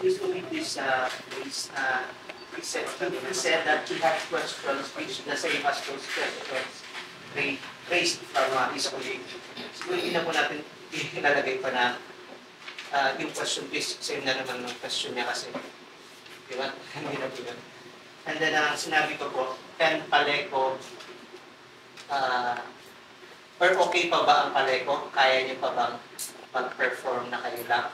usually this he said that he had questions which the same as those questions raised from his colleague. Siguro hindi na po natin ilalagay pa na yung question is same na naman ng question niya kasi. Di ba? Hindi na po yun. And then sinabi ko po, 10 paleko, or okay pa ba ang paleko? Kaya niyo pa bang mag-perform na kayo lang?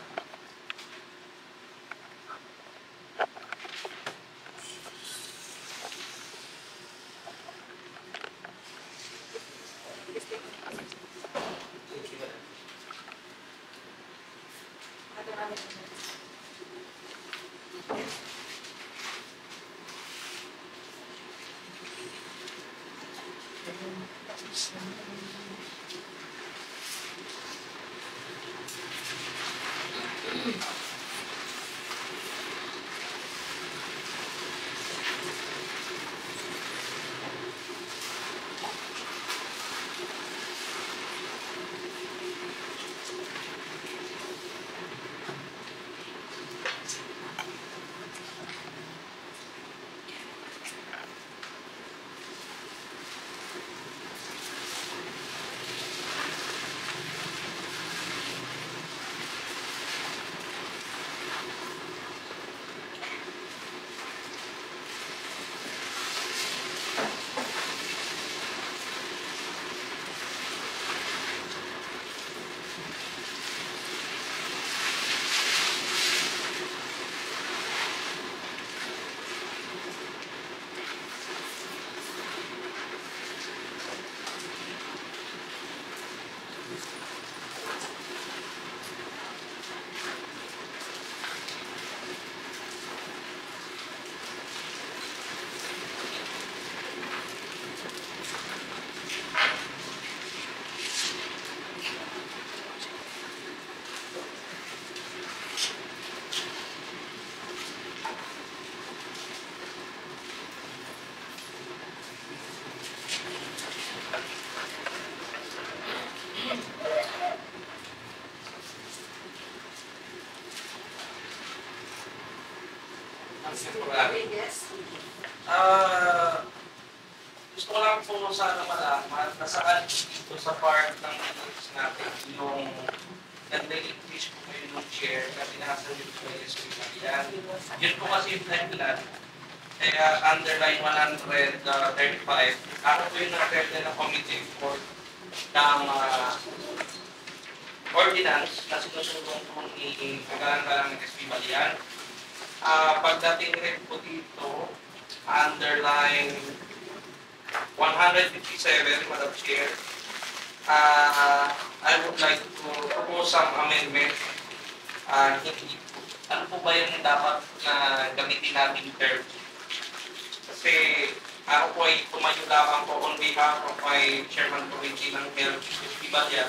Gusto ko lang po sana malaman, nasaan dito sa part ng analysis natin yung nag-relinquish po kayo ng share na pinasa yung SB Marian. Yun po kasi yung timeline. Kaya underline 135, ako po yung nag-refer ng committee for ng ordinance na sinusulong po ni Kagalang ng SB Marian. Pagdating rin po dito, underline 157, Madam Chair, I would like to propose some amendment. Ano po ba yung dapat na gamitin natin term? Kasi ako po ay tumayo lamang po on behalf of my Chairman Committee ng Health, Ibalia.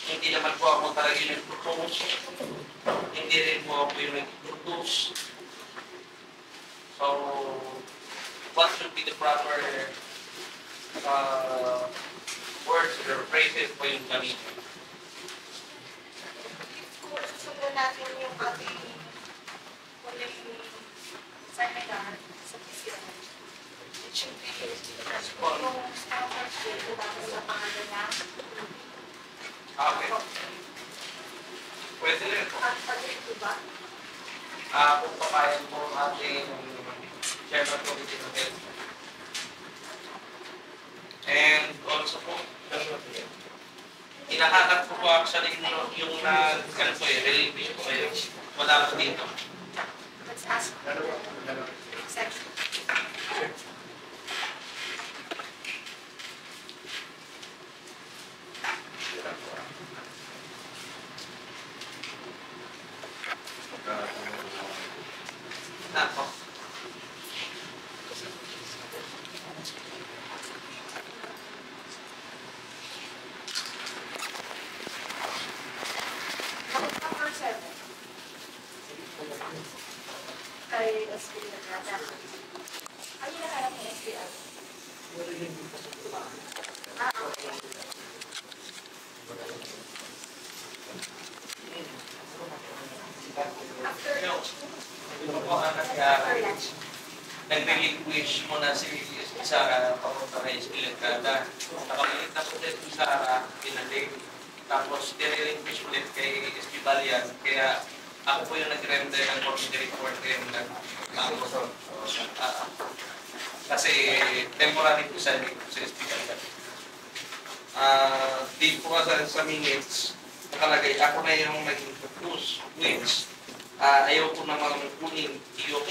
Hindi naman po ako talaga yung nag-propose. Hindi rin po ako yung nag-propose. So, what should be the proper words or phrases po yung gamitin? Kung susunod natin yung ating huling seminar sa PCL, it should be yung standard sheet tapos sa pangalan na Okay. Pwede rin po. at pag-ito ba? Kung papayag po ang ating Chairman Committee ng Health. And also po, hinahanap ko po actually yung relinquish po kayo. Wala po dito. Let's ask section. Nako. Number 7. Kay SPL na. Ano yung nakalap ng SPL? Okay. After Ito po ang nangyari. Nag-relinquish mo na si Sara papunta kay Esquilacada. Nakabalik na po din si Sara, pinalik. Tapos, nirelinquish ulit kay Esquibalian. Kaya ako po yung nag-render ng committee report ngayon ng kasi temporary po sa Esquibalian. Di po sa minutes, nakalagay ako na yung nag-introduce, which ayaw ko namang kunin yung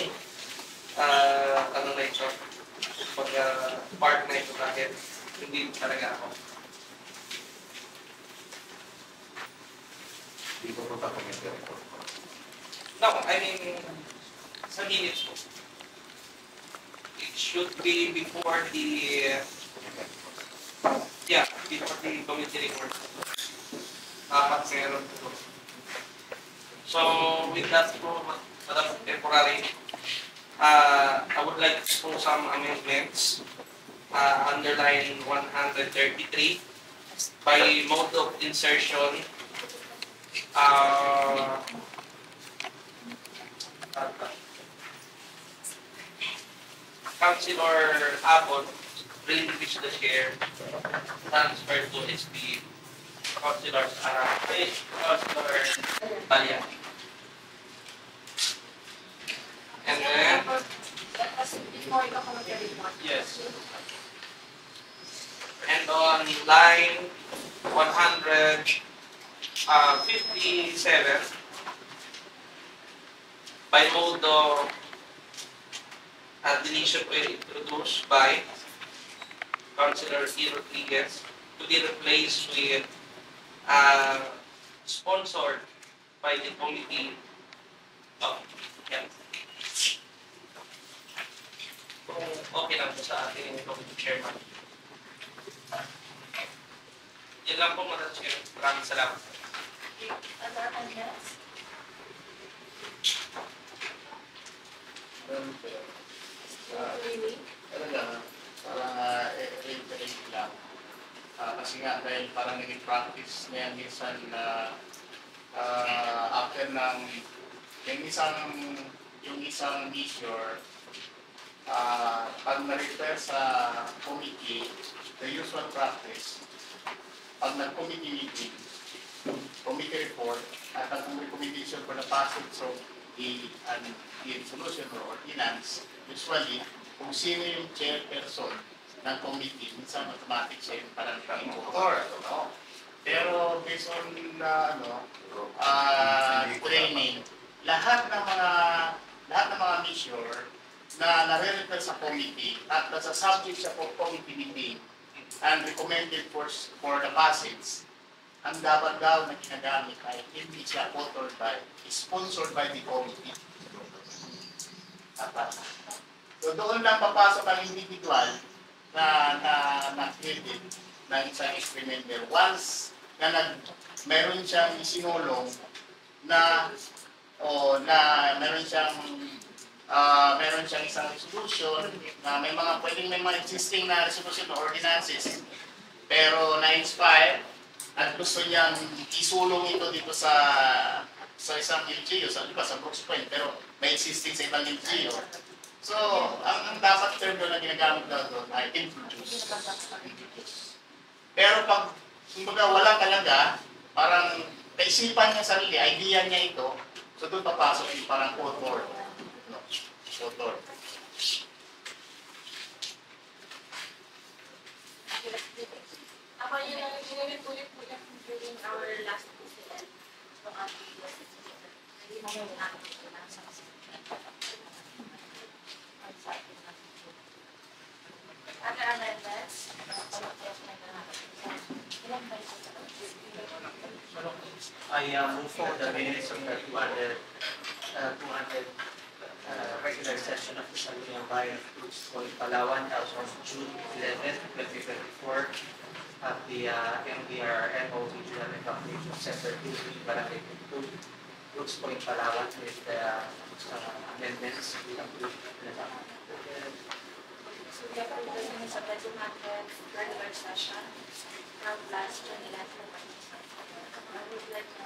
ano na ito, pag part na ito dahil hindi talaga ako. Hindi ko punta committee report. No, I mean, sa minutes po. It should be before the, before the committee report. Dapat meron po. So, with that po, Madam Temporary, I would like to do some amendments. Underline 133 by mode of insertion. Councilor Abon relinquished the chair, transferred to SB. Councilor Talia. And then, that was before the committee report. yes. And on line 157, by mode of deletion will introduced by Councilor E. Rodriguez to be replaced with sponsored by the committee of health. Kung okay lang po sa ating committee chairman. Yan lang po, Madam Chair. Maraming salamat. Other amendments? Really? Talaga, parang reiterate lang. Kasi nga dahil parang naging practice na yan minsan na after ng yung isang measure, pag na-refer sa committee, the usual practice, pag nag-committee meeting, committee report, at ang recommendation for the passage of the resolution or ordinance, usually, kung sino yung chairperson ng committee, minsan automatic siya yung parang author. No? Pero based on training, lahat ng mga measure na nare-refer sa committee at sa subject siya for committee meeting and recommended for the passage, ang dapat daw na ginagamit ay hindi siya sponsored by the committee. So doon lang papasok ang individual na credit ng isang experimenter. Once na meron siyang isinulong na meron siyang isang resolution na may mga existing na resolution or ordinances pero na-inspire at gusto niyang isulong ito dito sa isang LGU, sa Brooks Point, pero may existing sa ibang LGU. So, ang dapat term doon na ginagamit na doon ay introduce. Pero pag wala talaga, parang kaisipan niya sarili, idea niya ito, so doon papasok yung parang author. Author. Ako yung ulit-ulit during our last incident. Nung ating hindi mo yung aking other amendments? I move for the minutes of the 200 regular session of the Sangguniang Bayan of Brooks Point, Palawan, as of June 11, 2024, at the MDR MO Regional Evacuation Center 2, Barangay 2, Brooks Point, Palawan, with the amendments we approved. So we have the minutes of the 200 regular session from last June 11. I would like to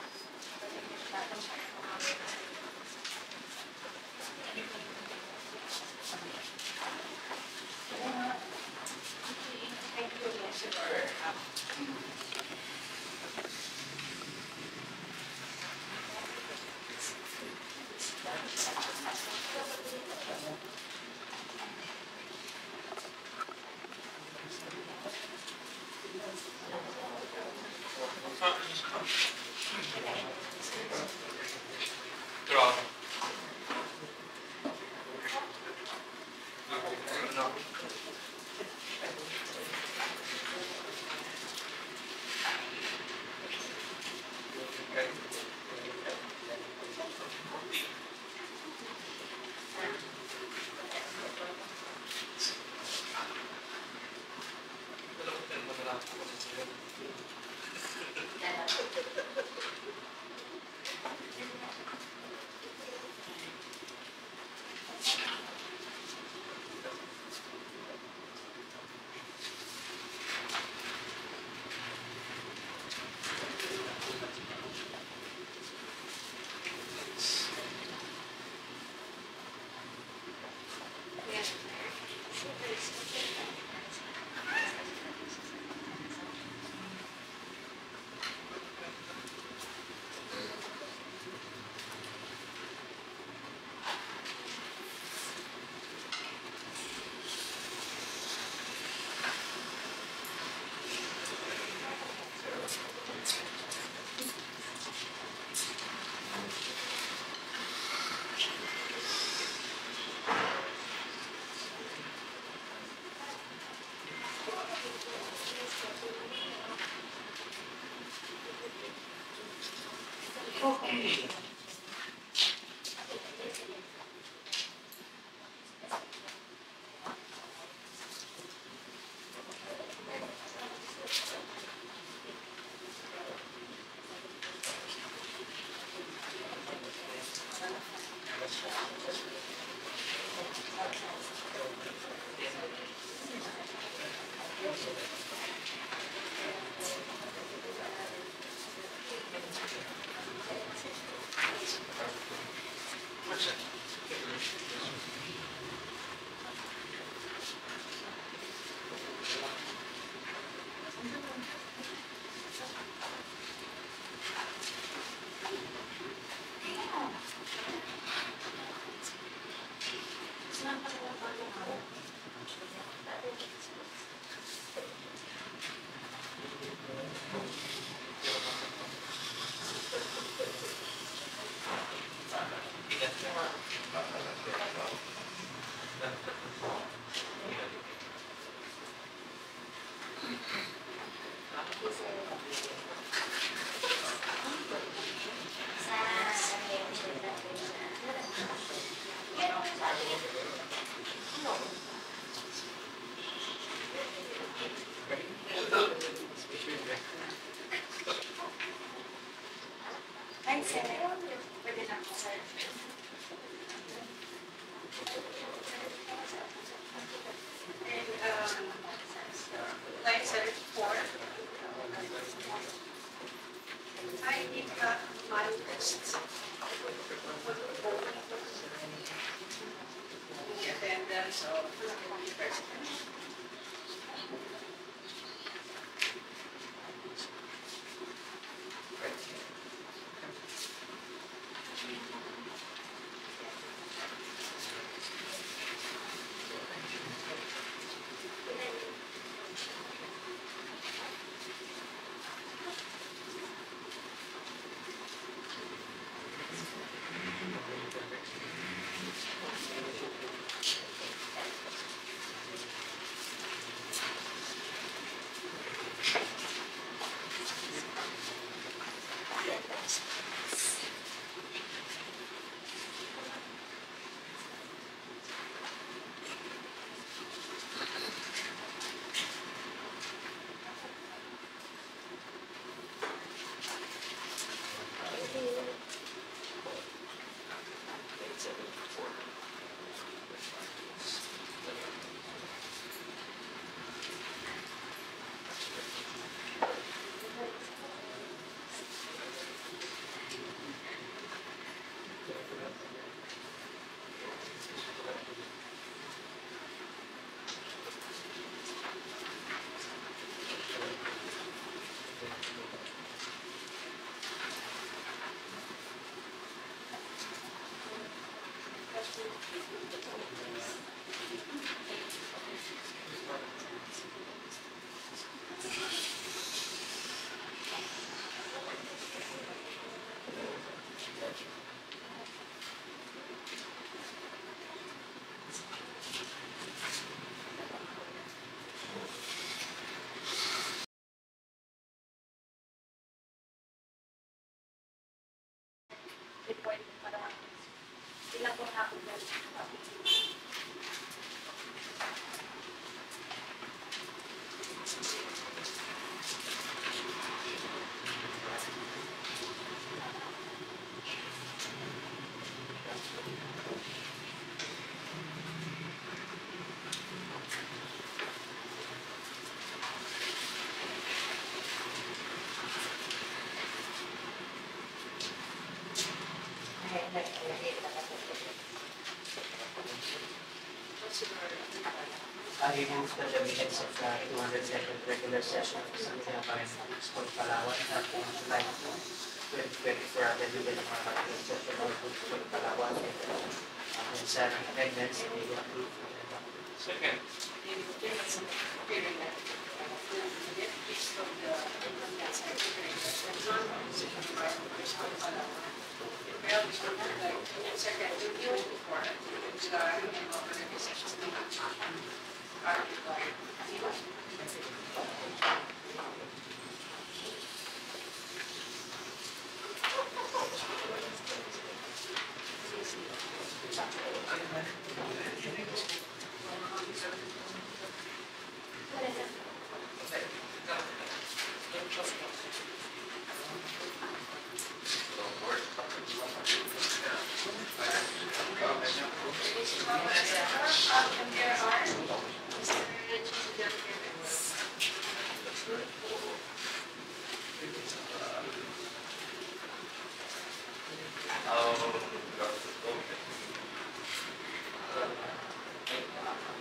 report para ilang po hapon na. I move that the minutes of the 202nd regular session of the Singaporean School Palawan at July 2024 attended by the Palawan session of School Palawan and seven amendments may be approved. Second.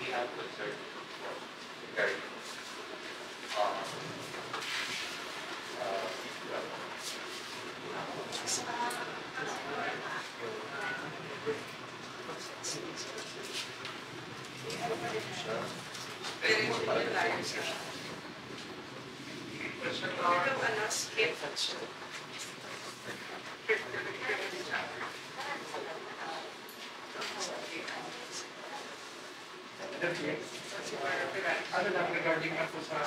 We have concern regarding Ano lang regarding na po sa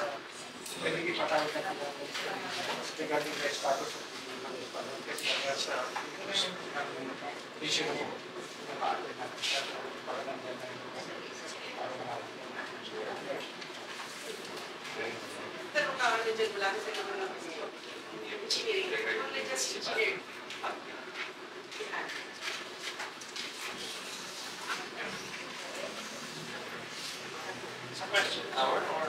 pwede ipatawag na po regarding the status of the kasi nga sa issue na po para lang Pero kawan na dyan, wala na sa naman ng engineering. Only just engineering. Sa question hour or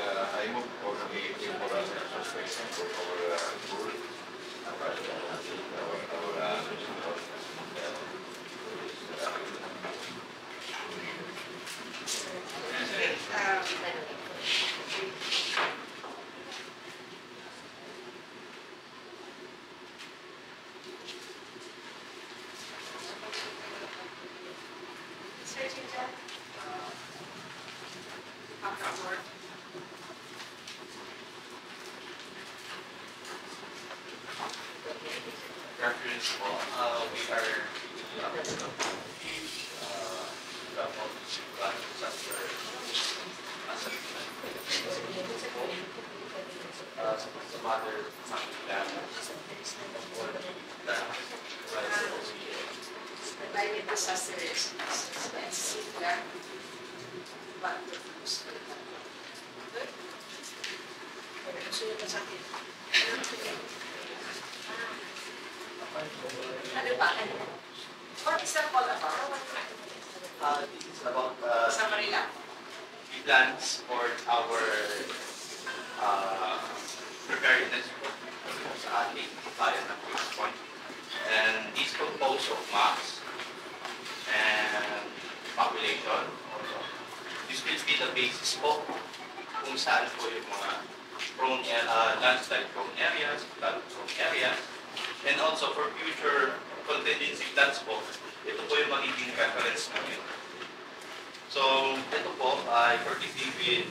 I move for the temporal suspension for our school. Reference po, we are some other Environment disaster is similar. But good. Sunod na sa akin. Ano ba? What is that all about? this is about Summary lang. plans for our preparedness landslide prone areas, flood prone areas, and also for future contingency plans po, ito po yung magiging reference namin. So, ito po ay courtesy with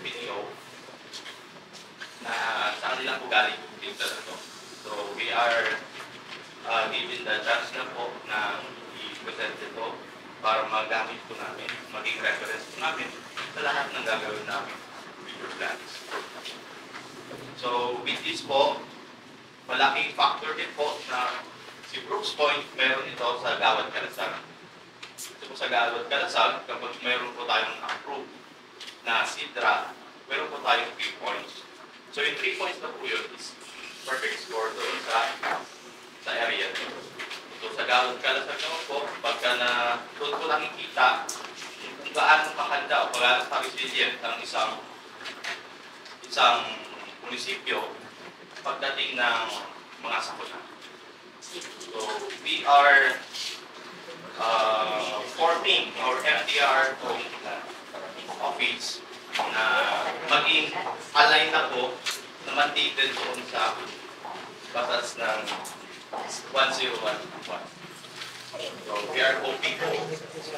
PDO na sa kanila po galing yung data na to. So, we are given the chance na po na i-present ito para magamit po namin, maging reference po namin sa lahat ng gagawin namin future plans. So, with this po, malaking factor din po na si Brooks Point meron ito sa Gawad Kalasag. So, sa Gawad Kalasag, kapag meron po tayong approved na SIDRA, meron po tayong 3 points. So, yung 3 points na po yun is perfect score doon sa area. So, sa Gawad Kalasag naman po, pagka na doon po nakikita kung gaano kahanda o gaano ka-resilient ang isang munisipyo pagdating ng mga sakuna. So, we are forming our FDR office na maging align na po na mandated doon sa batas ng 1011. So, we are hoping po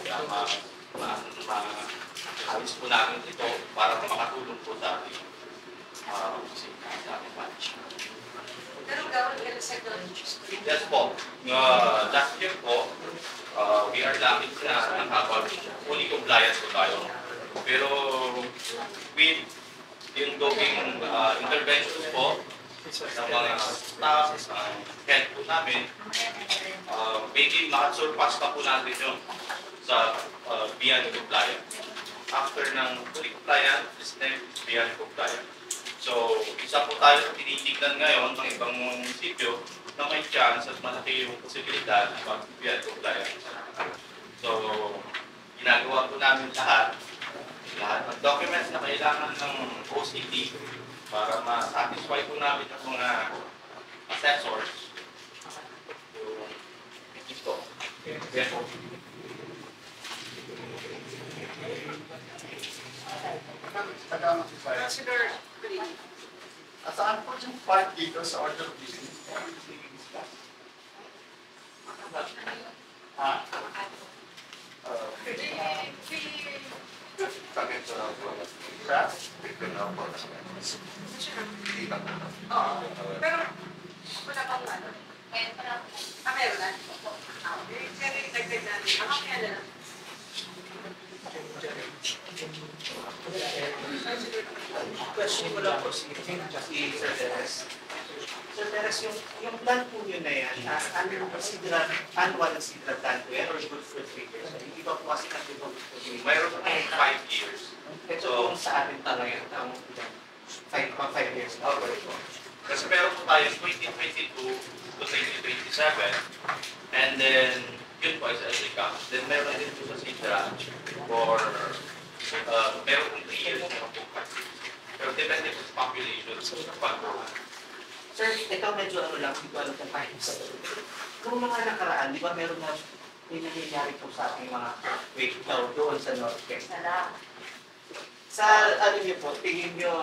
na ma-alis po namin ito para makatulong po sa ating Pero gawin ka na sa doon. yes po. Last year po, we are lucky na fully compliant po tayo. Pero with yung going interventions po ng mga staff, head po namin, maybe makasurpass pa po natin yun sa beyond compliant. After ng fully compliant, is next beyond compliant. So, isa po tayo sa tinitignan ngayon ng ibang munisipyo na may chance at malaki yung posibilidad na mag-beyond compliant. So, ginagawa po namin lahat ng documents na kailangan ng OCD para ma-satisfy po namin ang mga assessors. So, ito. Yes po. Councilor Green. Saan po yung part dito sa order of business? Ha? Sakit sa Sa? Oo. Pero, wala pang ano? Meron na? Kaya nagtagdag natin. Kaya na lang. Question ko lang po si Sir Teres. Sir Teres, yung plan po yun na yan, annual na sidra plan po yan or good for 3 years? Hindi ba po kasi nag-good for 3 years? mayroon po 5 years. Ito po sa atin talaga yan, ang 5 years. Okay po. Kasi meron po tayo 2022 to 2027 and then yun po ay sa Africa. Then meron din po sa Sidra for meron pong 3 years na po. Pero depende po sa population sa pag-grow. Sir, ito medyo ano lang, hindi ko alam kung kahit sa kung mga nakaraan, di ba meron na may nangyayari po sa ating mga wake now doon sa North Quezon? Sa ano niyo po, tingin niyo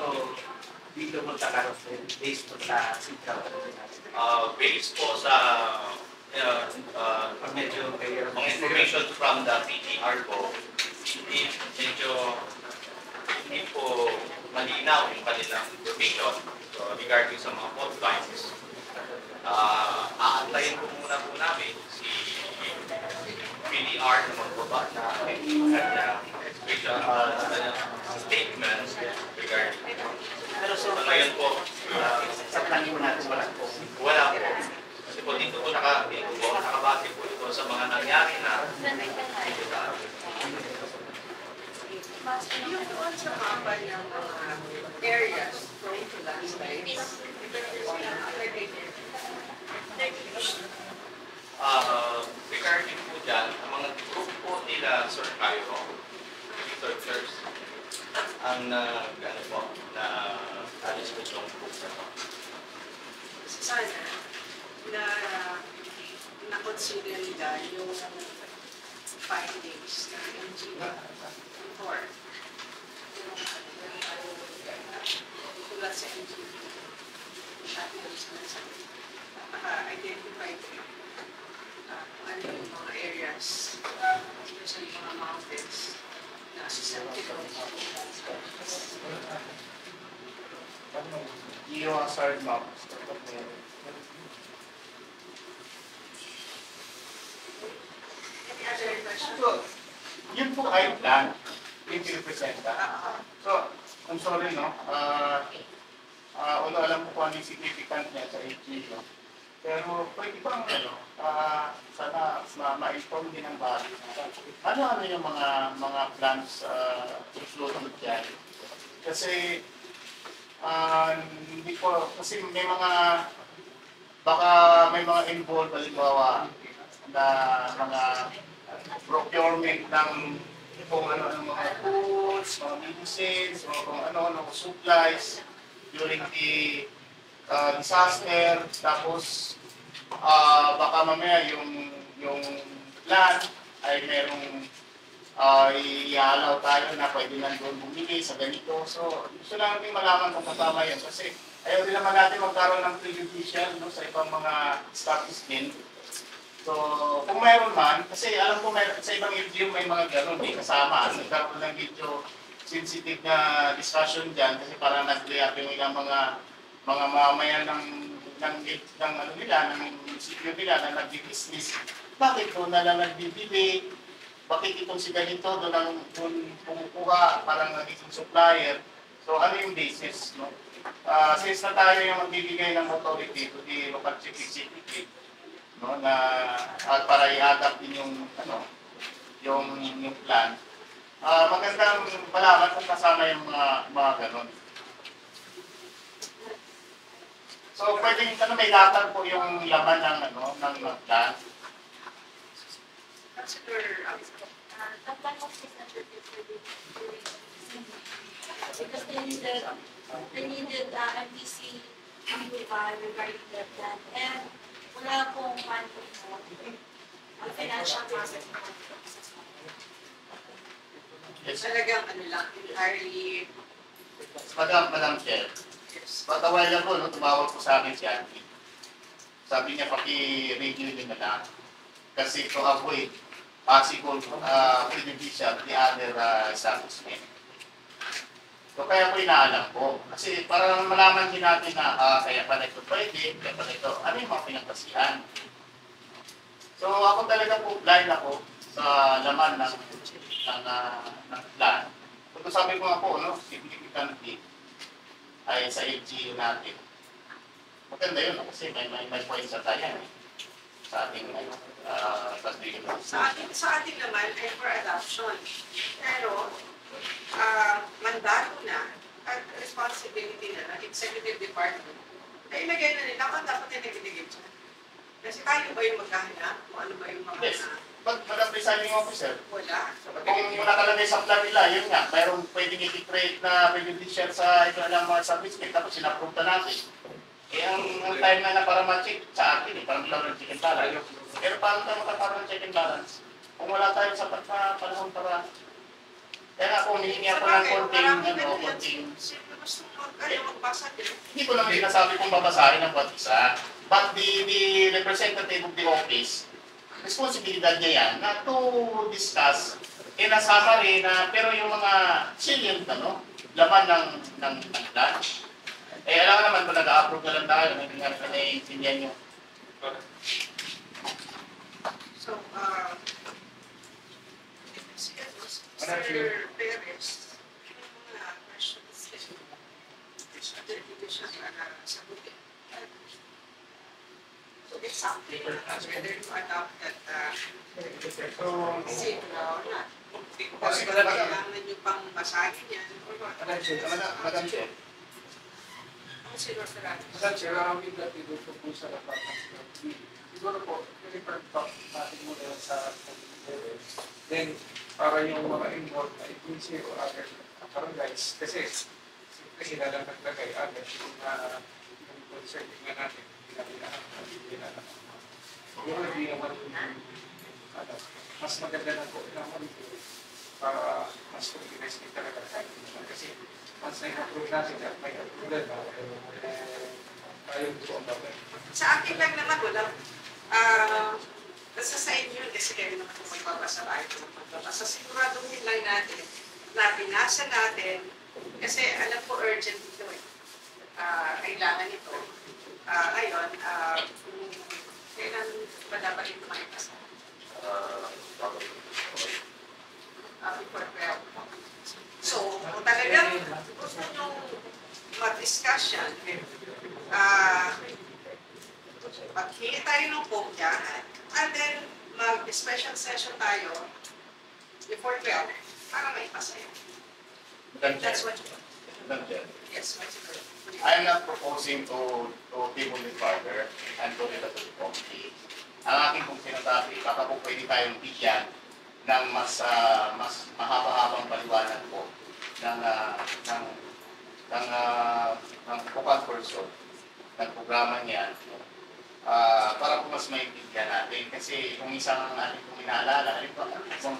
dito magkakaroon based po sa Sidra? Based po sa Medyo kayo. mga information from the PTR po, hindi po malinaw yung kanilang information regarding sa mga fault lines. Aantayin po muna po namin si PDR na magbaba na kanyang statements regarding. Pero so, Ngayon po, sa planning mo natin wala po. wala po. Kasi po dito po nakabase po ito sa mga nangyari na Yung doon sa mapa ng mga areas prone to landslides, regarding po dyan, ang mga group po nila Sir Cairo, researchers, ang ano po, na alis po itong group na po. sana na na-consider nila yung findings ng NGO before. Tulad sa NGO. Sabi ko sa nasabi, identify ko ano yung mga areas, especially mga mountains, na susceptible sa Geo-hazard map. Any other question? So, yun po ay plan, yung pinipresenta. So, I'm sorry, no? Although alam ko kung ano yung significant niya sa HG, no? Pero pwede bang, sana ma-inform din ang body. Ano yung mga plans susunod dyan? Kasi, hindi ko, kasi may mga, baka may mga involved, halimbawa, na mga procurement ng kung ano mga foods, mga medicines, o kung ano supplies during the disaster. Tapos baka mamaya yung land ay merong ialaw tayo na pwede nandun bumili sa ganito. So gusto lang natin malaman kung kasama yan kasi ayaw din naman natin magkaroon ng prejudicial, no, sa ibang mga establishment. So, kung mayroon man, kasi alam ko sa ibang LGU may mga gano'n, may kasama. Nagkaroon ng medyo sensitive na discussion dyan kasi parang nag-react yung ilang mga mamayan ng ano nila, ng munisipyo nila na nag-business. Bakit doon na lang nagbibili? Bakit itong si ganito doon kumukuha, parang naging supplier? So, ano yung basis, no? Since na tayo yung magbibigay ng authority to the local chief executive, no, na para i-adapt din yung yung plan. Magandang malaman kung kasama yung mga ganun. So pwedeng may data po yung laman ng plan. Consider because they needed MPC approval regarding the plan. And wala pong money mo, financial process mo. Yes. talagang ano lang, entirely Madam Chair, but a while ago, no, tumawag po sa akin si Andy. Sabi niya, paki-review din na lang. Kasi to avoid possible prejudicial the other establishment. So kaya ko inaalam ko. Kasi para malaman din natin na kaya pala ito pwede, kaya pala ito, ano yung mga pinagkasihan. So ako talaga po, blind ako sa laman ng plan. Kung sabi ko nga po, no, significantly ay sa LGU natin. Maganda yun, kasi may points sa tayo sa ating pag-deliver. sa atin naman ay for adoption. Pero mandato na at responsibility na ng executive department ay ilagay na nila kung dapat nilagay dyan. Kasi tayo ba yung maghahanap? Kung ano ba yung mga Yes. Madam Presiding Officer, wala? kung nakalagay sa plan nila, yun nga, mayroong pwedeng i-create na prejudicial sa ito ng mga establishment, tapos sinapprove natin. Eh, ang time na para ma-check sa atin, parang lang ng check and balance. Pero paano tayo magkakaroon ng check and balance? Kung wala tayong sapat na panahon para... Kaya nga kung hihingi ako ng konting... Sino gusto magbasa din? Hindi ko naman sinasabi kung babasahin ang bawat isa. But the representative of the office, responsibilidad niya yan na to discuss in a summary na pero yung mga salient laman ng plan. Eh alam naman kung nag-a-approve na lang tayo, hindi nga naiintindihan nyo. So, Mr. Perez, may mga questions dito siya sagutin. So, it's something whether to adopt that safe law or not. Because kailangan nyo pang basahin yan or what? Madam Chair. Councilor Ferrari. Madam Chair, we'd like to do po sa Department. Siguro po, refer natin muna sa then, para yung mga involved na agency o other barangays, kasi simple sila lang naglagay agad yung concerning nga natin, hindi na siguro hindi naman mas maganda na po naman para mas organized din talaga kasi once na i-approve natin at may approval na Sa akin lang naman, walang, basta sa inyo yun, kasi kayo naman kung may babasa tayo kung magbabasa. Siguraduhin lang natin na binasa natin, kasi alam ko urgent ito eh. Kailangan ito. Ngayon, kailan ba dapat ito maipasa? Before 12. So, kung talagang gusto nyo mag-discussion, maghingi tayo ng kopya, and then mag-special session tayo before 12 para maipasa yun. Madam Chair, That's what you want. Madam Chair, Yes, what you want. I am not proposing to table it further and put it to the committee. Ang aking kong sinasabi, baka po pwede tayong bigyan ng mas mahaba-habang paliwanag po ng focal person ng programa niyan para po mas maintindihan natin. Kasi kung isang ating kong inaalala, kung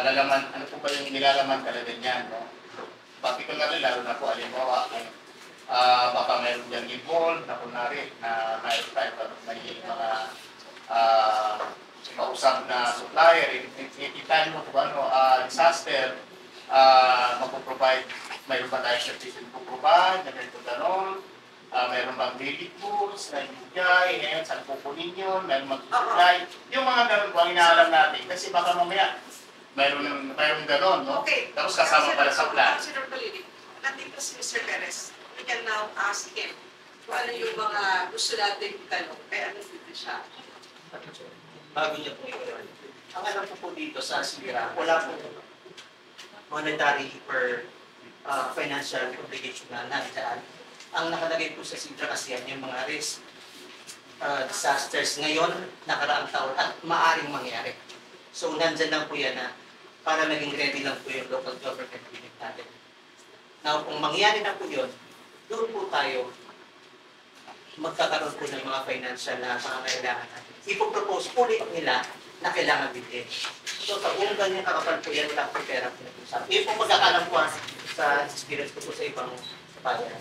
lalaman, ano po ba yung nilalaman talaga niyan, no? Particularly, lalo na po, alimbawa, baka mayroon dyan involved na kunwari na mayroon tayo may mga kausap na supplier, itan mo kung ano, disaster, magpo-provide, mayroon ba tayo certificate po-provide, na ganito ganon, mayroon bang daily tools na ibigay, ngayon, saan kukunin yun, mayroon mag-supply, yung mga ganon po ang inaalam natin, kasi baka mamaya, mayroon ganon, no? Okay. Tapos kasama pala sa plan. Consider Palili, nandito si Mr. Perez. We can now ask him kung ano yung mga gusto natin itanong. Kaya ano dito siya. Bago niya po ito. Ang alam ko po dito sa SIDRA, wala po monetary or financial obligation na nandaan. Ang nakalagay po sa SIDRA kasi yan yung mga risk disasters ngayon, nakaraang taon at maaring mangyari. So nandyan lang po yan na para maging ready lang po yung local government unit natin. Now, kung mangyari na po yun, doon po tayo magkakaroon po ng mga financial na pangangailangan natin. Ipopropose po nila na kailangan bilhin. So, sa buong ganyan kakapal po yan, wala po pera po nag-usap. Yung po magkakalam po sa experience ko po sa ibang bayan.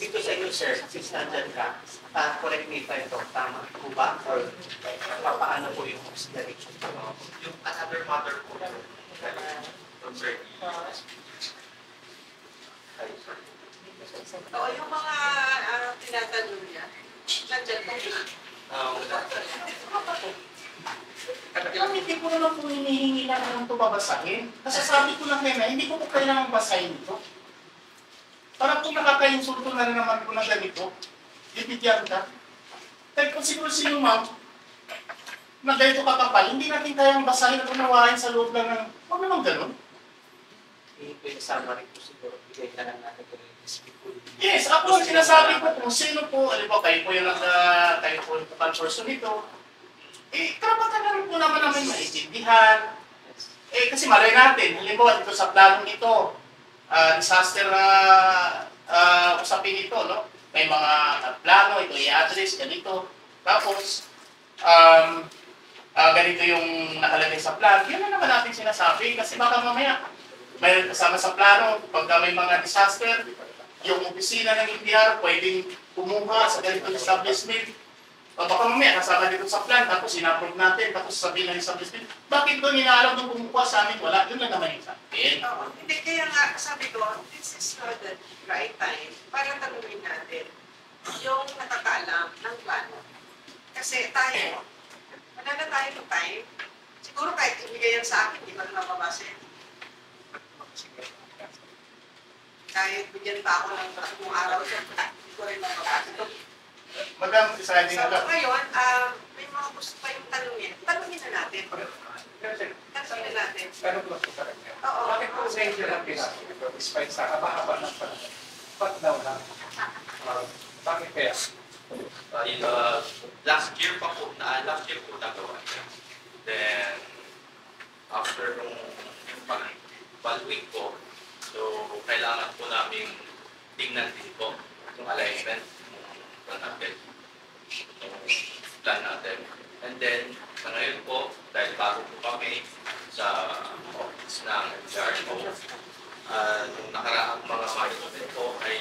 Dito sa inyo, sir, since nandyan ka, correct me if I'm wrong, tama po ba? Or paano po yung consideration? Yung another matter po, concern. Oo, yung mga tinatanong niya, nandyan po. Hindi ko naman po hinihingi lang ng ito babasahin. Kasasabi ko lang na hindi ko po kailangan basahin ito. Parang kung nakaka-insulto na rin naman po na ganito, bibigyan ka. Dahil kung siguro sino ma'am, na ganito kakapal, hindi natin kayang basahin at unawain sa loob lang ng, huwag naman ganun. Yung summary po siguro, bigay na lang natin ko yung Yes, ako ang sinasabi ko kung sino po, alam po, kayo po yung focal person nito, karapatan na rin po naman namin maintindihan. Kasi malay natin, halimbawa dito sa planong ito, disaster usapin ito, no? May mga plano, ito i-address, ganito. Tapos, ganito yung nakalagay sa plan. Yan na naman natin sinasabi kasi baka mamaya may kasama sa plano, pagka may mga disaster, yung opisina ng NDR pwedeng kumuha sa ganitong establishment. Baka mamaya kasama dito sa plan, tapos in-approve natin, tapos sabihin ng establishment, bakit doon inaalam nung kumuha sa amin? Wala, yun lang naman yung sabihin. Oo, hindi, kaya nga sabi ko, this is not the right time para tanungin natin yung nakakaalam ng plano. Kasi tayo, wala na tayo ng time. Siguro kahit ibigay yan sa akin, di ba na mababasa yan? Kahit bigyan pa ako ng tatlong araw siya, hindi ko rin mababasa. Madam, deciding So na ngayon, may mga gusto pa yung tanungin. Tanungin na natin. Tanungin na natin. Pero po sa kanya. Oo. Bakit po sa inyo lang pinakita ito? Despite sa kabahaba ng panahon. Ba't daw lang? Bakit kaya? Last year po nagawa niya. Then, after nung pag-week po, so kailangan po namin tingnan din po yung alignment ng natin, yung plan natin. And then, sa ngayon po, dahil bago po kami sa office ng NDR po, nung nakaraang mga milestone po ay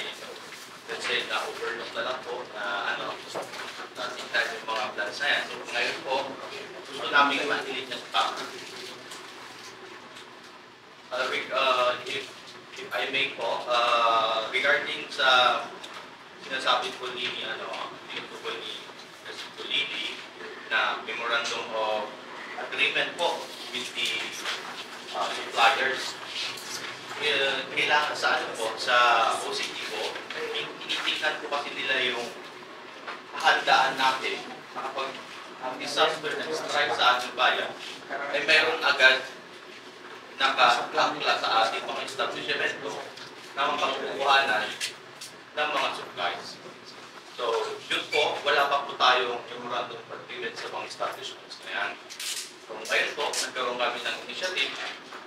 aming manilin ng tao. If I may po, regarding sa sinasabi po ni President Lili na memorandum of agreement po with the suppliers, kailangan sa sa OCT po, tinitingnan po kasi nila yung handaan natin kapag ang disaster na strike sa ating bayan, ay mayroon agad nakakla sa ating mga establishmento na mapagkukuhanan ng mga supplies. So, yun po, wala pa po tayong memorandum of agreement sa mga establishments na yan. So, ngayon po, nagkaroon kami ng initiative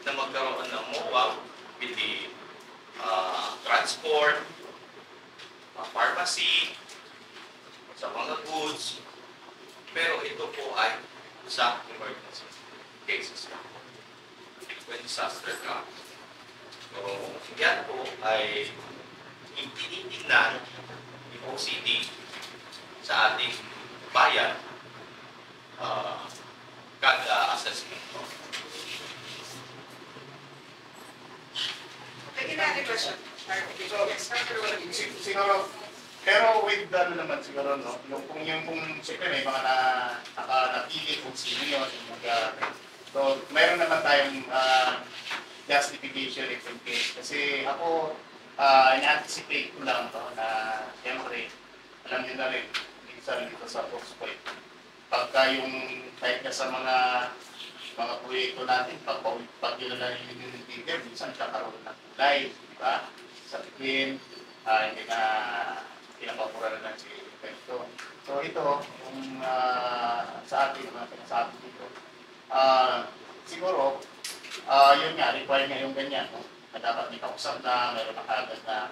na magkaroon ng MOA with the transport, pharmacy, sa mga goods, pero ito po ay sa emergency cases lang. When disaster comes. So, yan po ay tinitingnan ni OCD sa ating bayan kada assessment po. May ginagawa question. Siguro, pero with naman siguro, no, kung siyempre may mga napili kung sino yun, so mayroon naman tayong justification if in case. Kasi ako, in-anticipate ko lang to na siyempre, alam niyo na rin, minsan dito sa Foxpoint, pagka yung kahit na sa mga proyekto natin, pag yun na rin yung figure, minsan kakaroon ng kulay, di ba? Sa tingin, hindi na pinapapura na lang si Pento. So ito, kung sa ating mga pinasabi dito, siguro, yun nga, require nga yung ganyan, no? Na dapat may kausap na, meron na kagad na,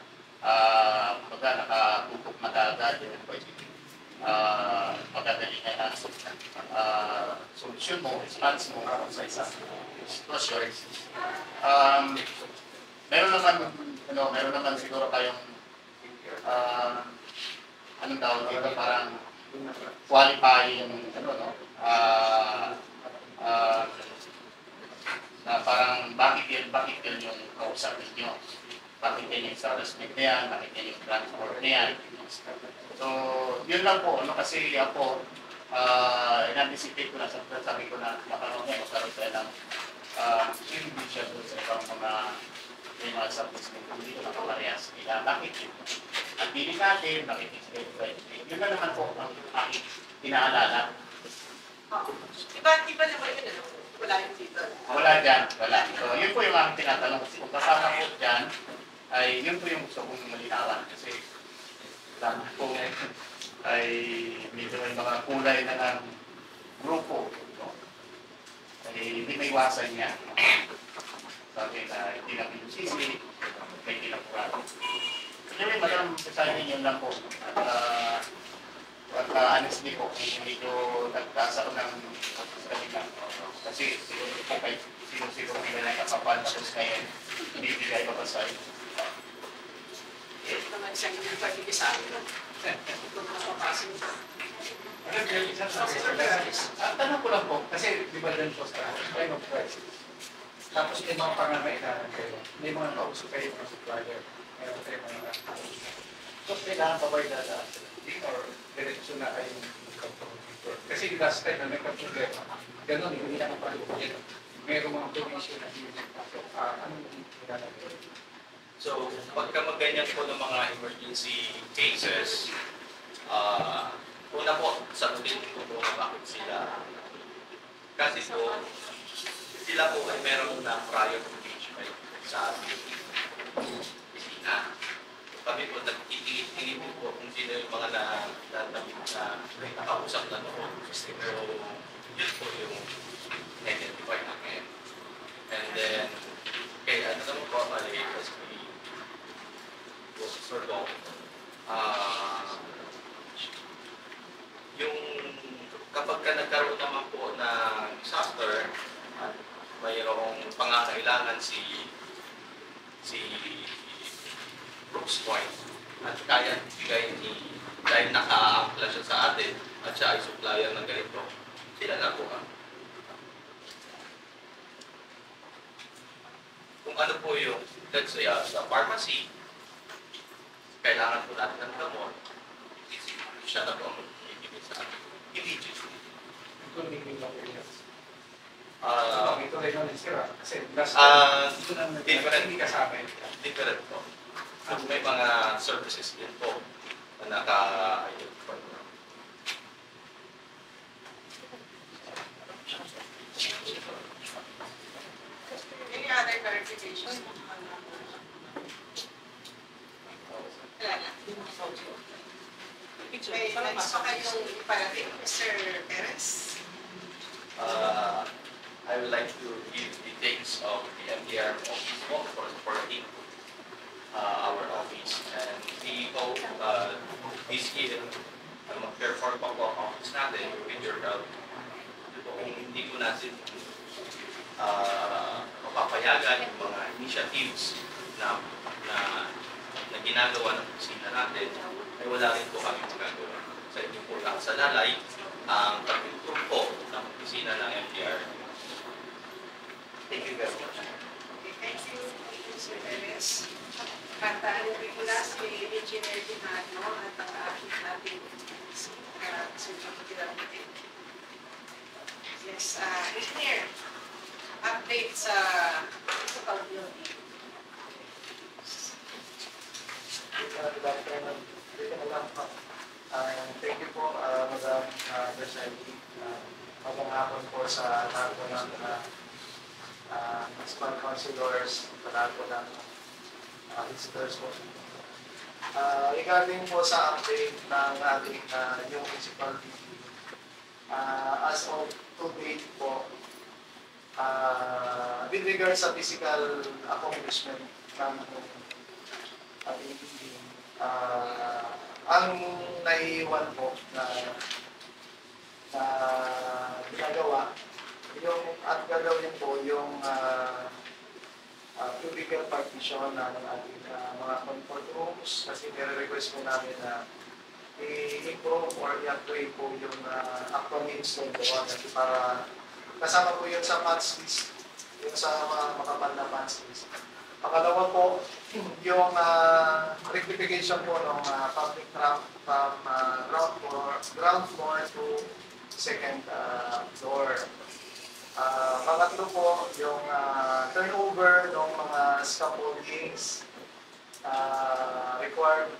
nakatutok na kagad, yung pwede magdadali nga na solusyon mo, response mo sa isang sitwasyon. Meron naman siguro kayong anong tawag dito, parang qualifying na parang bakit yun yung kausap ninyo, bakit yan yung establishment na yan, bakit yan yung transport na yan. So, yun lang po, kasi ako, in-anticipate ko na, sabi ko na magkaroon tayo ng hindi siya doon sa ibang mga establishment kung dito nakaparehas nila. Bakit yun? Ang piling natin, bakit yun na naman po ang aking inaalala. Iba naman yun, wala yung dito. Wala dyan, wala. So, yun po yung aking tinatanong. Kung kasama po dyan, ay yun po yung gusto kong malinawan. Kasi, dami po ay medyo may mga kulay na ng grupo. No? Ay hindi may iwasan niya. Sabi na hindi na pinusisi, may kinapurado. Anyway, madam, sa inyo lang po. At honestly po, medyo nagkasa ko ng kanina. Kasi siguro po kay sino-sino nila na kapapal tapos ngayon, hindi bigay pa sa iyo. Naman siya yung pag-ibisabi. Ito na mapapasok. Tanong ko lang po, kasi di ba dyan po sa time of crisis, tapos may mga pangangailangan kayo, may mga kausap kayo mga supplier, meron kayo mga so kailangan pa ba yung dadaan or diretso na ay magkaproductor? Kasi last time na nagka-problema, gano'n, hindi na kapag-ulit. Merong mga provision na hindi nagpasok. Anong nilalagay? So, pagka magganyan po ng mga emergency cases, una po, sagutin ko po bakit sila. Kasi po, sila po ay meron na prior engagement sa ating pisina. Kami po, nagtitingin po kung sino yung mga nakausap na noon. So, yun po yung identify namin. And then, kaya ano naman po, sort of, yung kapag ka nagkaroon naman po na disaster at mayroong pangangailangan si Brooks Point at kaya bigay dahil naka-aangkla siya sa atin at siya ay supplier ng ganito, sila na po ano po yung, let's say, sa pharmacy, kailangan po natin ng gamot, siya na po ang ibigay sa atin. Immediately. Including yung materials. Ito rin ang sira. Kasi last ito na different. hindi kasama yun. Different po. May mga services din po na naka-identify po. Any other clarifications? Wala na. May next pa kayong iparating, Mr. Perez? I would like to give details of the MDR office for supporting our office. And we hope this year, mag-perform pa po ang office natin with your help. Kung hindi ko natin mapapayagan yung mga initiatives na ginagawa ng opisina natin, ay wala rin po kami magagawa. Sa inyo po lang sa lalay, ang pag-improve po ng opisina ng MDR. Thank you very much. Okay, thank you, Mr. Perez. At rin mula si Engineer Dinado at ang aking natin si Sir John Tirante. Yes, Engineer, update sa physical building. Good afternoon. Thank you po, Madam Presiding. Magandang hapon po sa lahat po ng municipal councilors, sa lahat po ng visitors po. Regarding po sa update ng ating yung municipal meeting, as of today po, with regards sa physical accomplishment ng ating meeting, ang naiiwan po na ginagawa yung at gagawin po yung cubicle partition ng ating mga comfort rooms kasi nire-request po namin na i-improve or i-upgrade po yung actual install doon kasi para kasama po yun sa funds list, yung sa mga makapal na funds list. Pangalawa po, yung rectification po ng public ramp from ground floor to second floor. Pangatlo po, yung turnover ng mga scaffoldings, required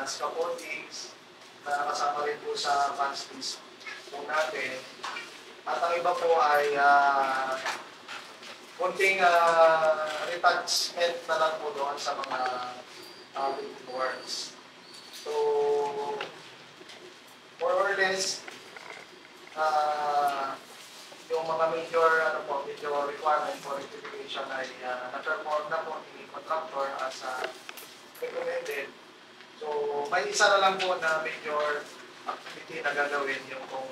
scaffoldings na kasama rin po sa funds list po natin. At ang iba po ay kunting retouchment na lang po doon sa mga works. So, more or less, yung mga major requirement for rectification ay na-perform na po ni contractor as recommended. So, may isa na lang po na major activity na gagawin yung kung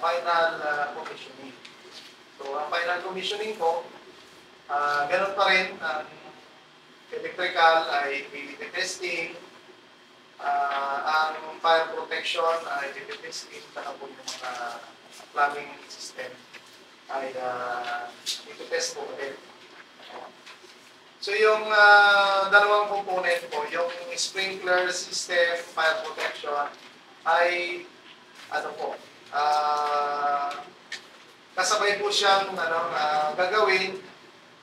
final commissioning. So, ang final commissioning po, ganun pa rin, ang electrical ay PVT testing, ang fire protection ay PVT testing, saka po yung mga plumbing system ay ito-test po ulit. So, yung dalawang component po, yung sprinkler system, fire protection, ay kasabay po siyang gagawin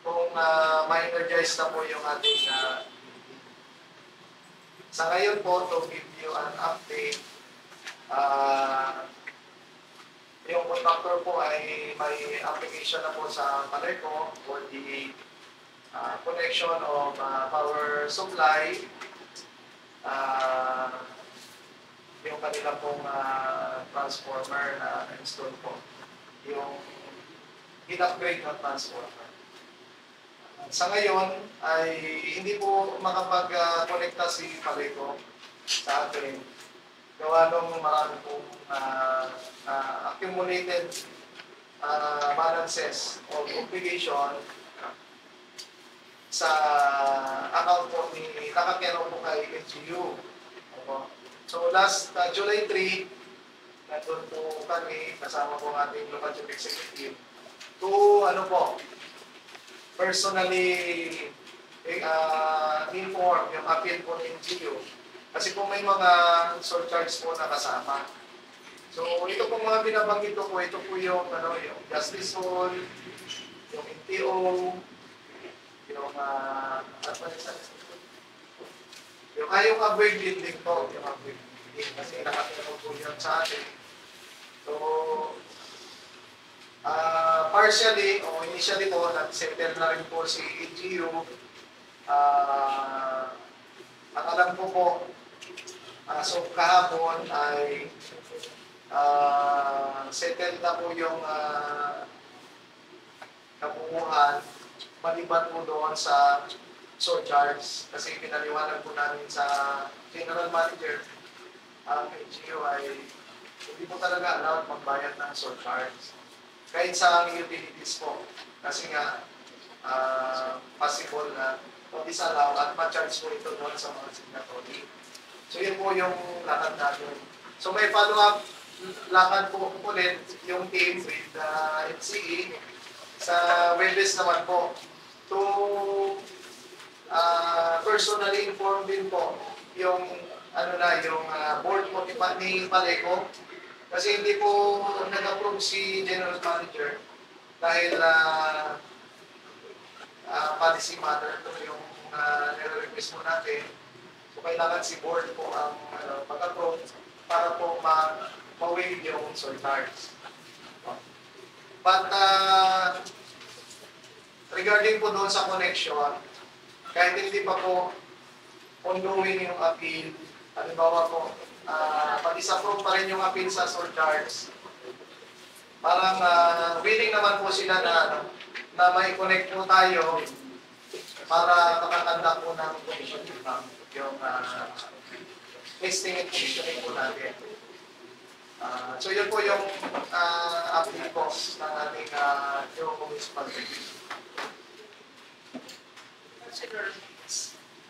kung ma-energize na po yung ating sa ngayon po, to give you an update, yung contractor po ay may application na po sa Palerco for the connection of power supply, yung kanila pong transformer na install po. Yung in-upgrade ng transformer. Sa ngayon ay hindi po makapag-connecta si Palerco sa atin. Gawa nung marami pong accumulated balances of obligation sa account po ni nakakero po kay LGU. So last July 3, nandun po kami, kasama po ang ating local chief executive, to personally inform yung appeal po ng NGO. Kasi kung may mga surcharge po na kasama. So ito pong mga binabanggit ko po, ito po yung, yung Justice Hall, yung NTO, yung yung upgrade building po, yung upgrade building kasi nakatulong po yun sa atin. So, partially o initially po, nag-settle na rin po si EGU. Ang alam ko po, so kahapon ay settle na po yung kabuuan maliban po doon sa surcharge kasi pinaliwanag po namin sa General Manager ang NGO ay hindi po talaga allowed magbayad ng surcharge kahit sa utilities po kasi nga possible na disallow at ma-charge po ito doon sa mga signatory. So yun po yung lakad natin. So may follow-up lakad po ulit yung team with FCE sa Webes naman po to personally inform din po yung yung board po ni Paleco kasi hindi po nag-approve si General Manager dahil policy matter po yung nire-request mo natin. So kailangan si board po ang mag-approve para po ma-waive yung surcharge. But regarding po doon sa connection, kahit hindi pa po ongoing yung appeal, halimbawa po, pag-disapprove pa rin yung appeal sa surcharge, parang willing naman po sila na may connect po tayo para makakanda po ng commission yung testing and commissioning po natin. So yun po yung update po ng ating yung municipal review.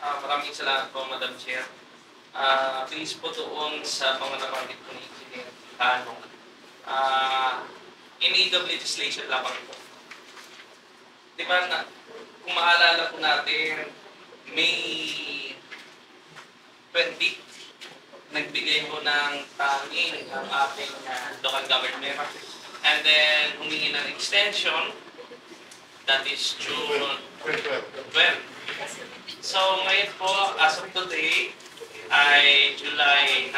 Maraming salamat po, Madam Chair. Please po doon sa mga nabanggit po ni Engineer Tano. In aid of legislation lamang po. Di ba kung maalala po natin, May 20, nagbigay po ng tanging ang ating local government. And then, humingi ng extension, that is June 12. So, ngayon po, as of today, ay July 9.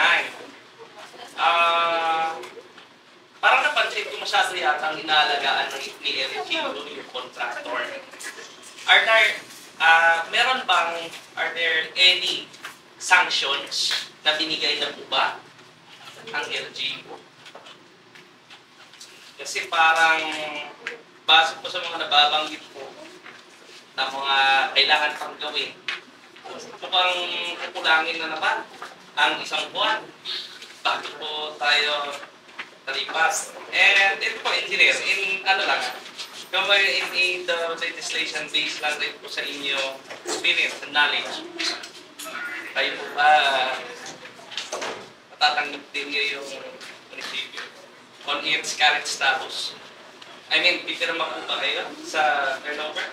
Parang napansin ko masyado yata ang inaalagaan ng ni LGU, yung contractor. Are there any sanctions na binigay na po ba ang LGU? Kasi parang base po sa mga nababanggit po na mga kailangan pang gawin, mukhang kukulangin na naman ang isang buwan bago po tayo nalipas. And ito po, engineer, in the legislation based lang rin po sa inyo experience and knowledge, kayo po ba matatanggap din niyo yung munisipyo on its current status? I mean, pipirma po ba kayo sa turnover?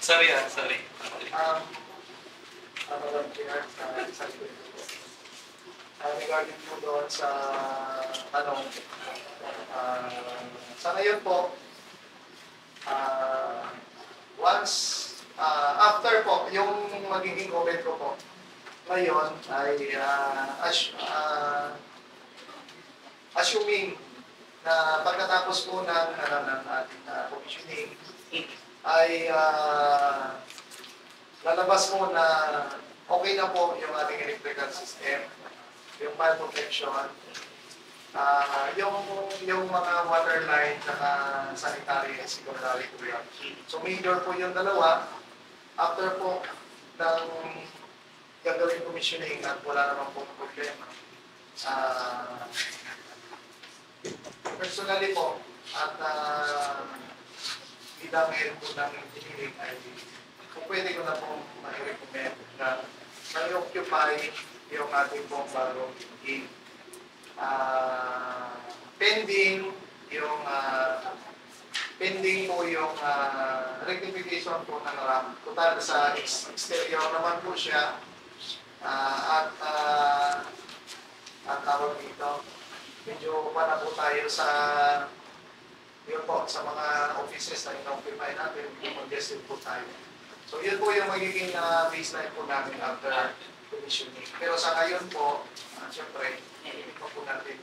Sorry. Regarding po doon sa sa ngayon po, after po, yung magiging comment ko po, ngayon ay assuming na pagkatapos po ng ating commissioning, ay lalabas mo na okay na po yung ating electrical system, yung fire protection, yung mga water line at sanitary and secondary po yan. So major po yung dalawa. After po ng gagawin commissioning at wala naman po problema. Personally po, at bilang head po ng engineering ay kung pwede ko na po ma-recommend na ma-occupy yung ating pong bagong building. Pending yung pending po yung rectification po ng RAM. Total sa exterior naman po siya. Ang tawag dito, medyo na po tayo sa yun po, sa mga offices na inoccupy natin, congested po tayo. So yun po yung magiging baseline po namin after commissioning. Pero sa ngayon po, siyempre, hindi po natin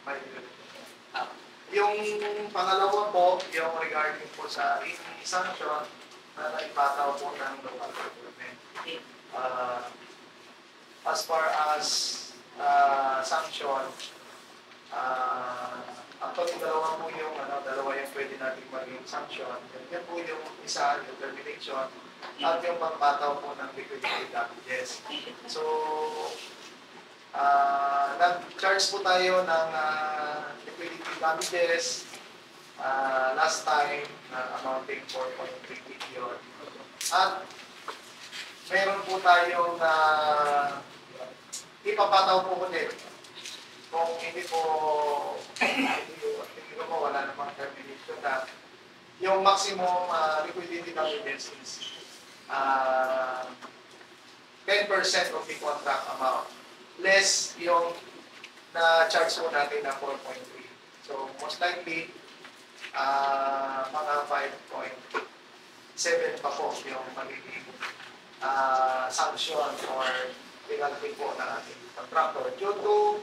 may yung pangalawa po, yung regarding po sa sanction na naipataw po ng local government. As far as sanction, actually dalawa po yung dalawa yung pwede natin maging sanction. Yan po yung isa, yung termination, at yung pagpataw po ng liquidated damages. So, nag-charge po tayo ng liquidated damages last time amounting 4.3 billion. At meron po tayong ipapataw po ulit. Kung hindi po wala namang termination na yung maximum liquidated damages is 10% of the contract amount. Less yung na-charge po natin na 4.3. So, most likely, mga 5.7 pa po yung magiging sanction or penalty po ng ating contractor due to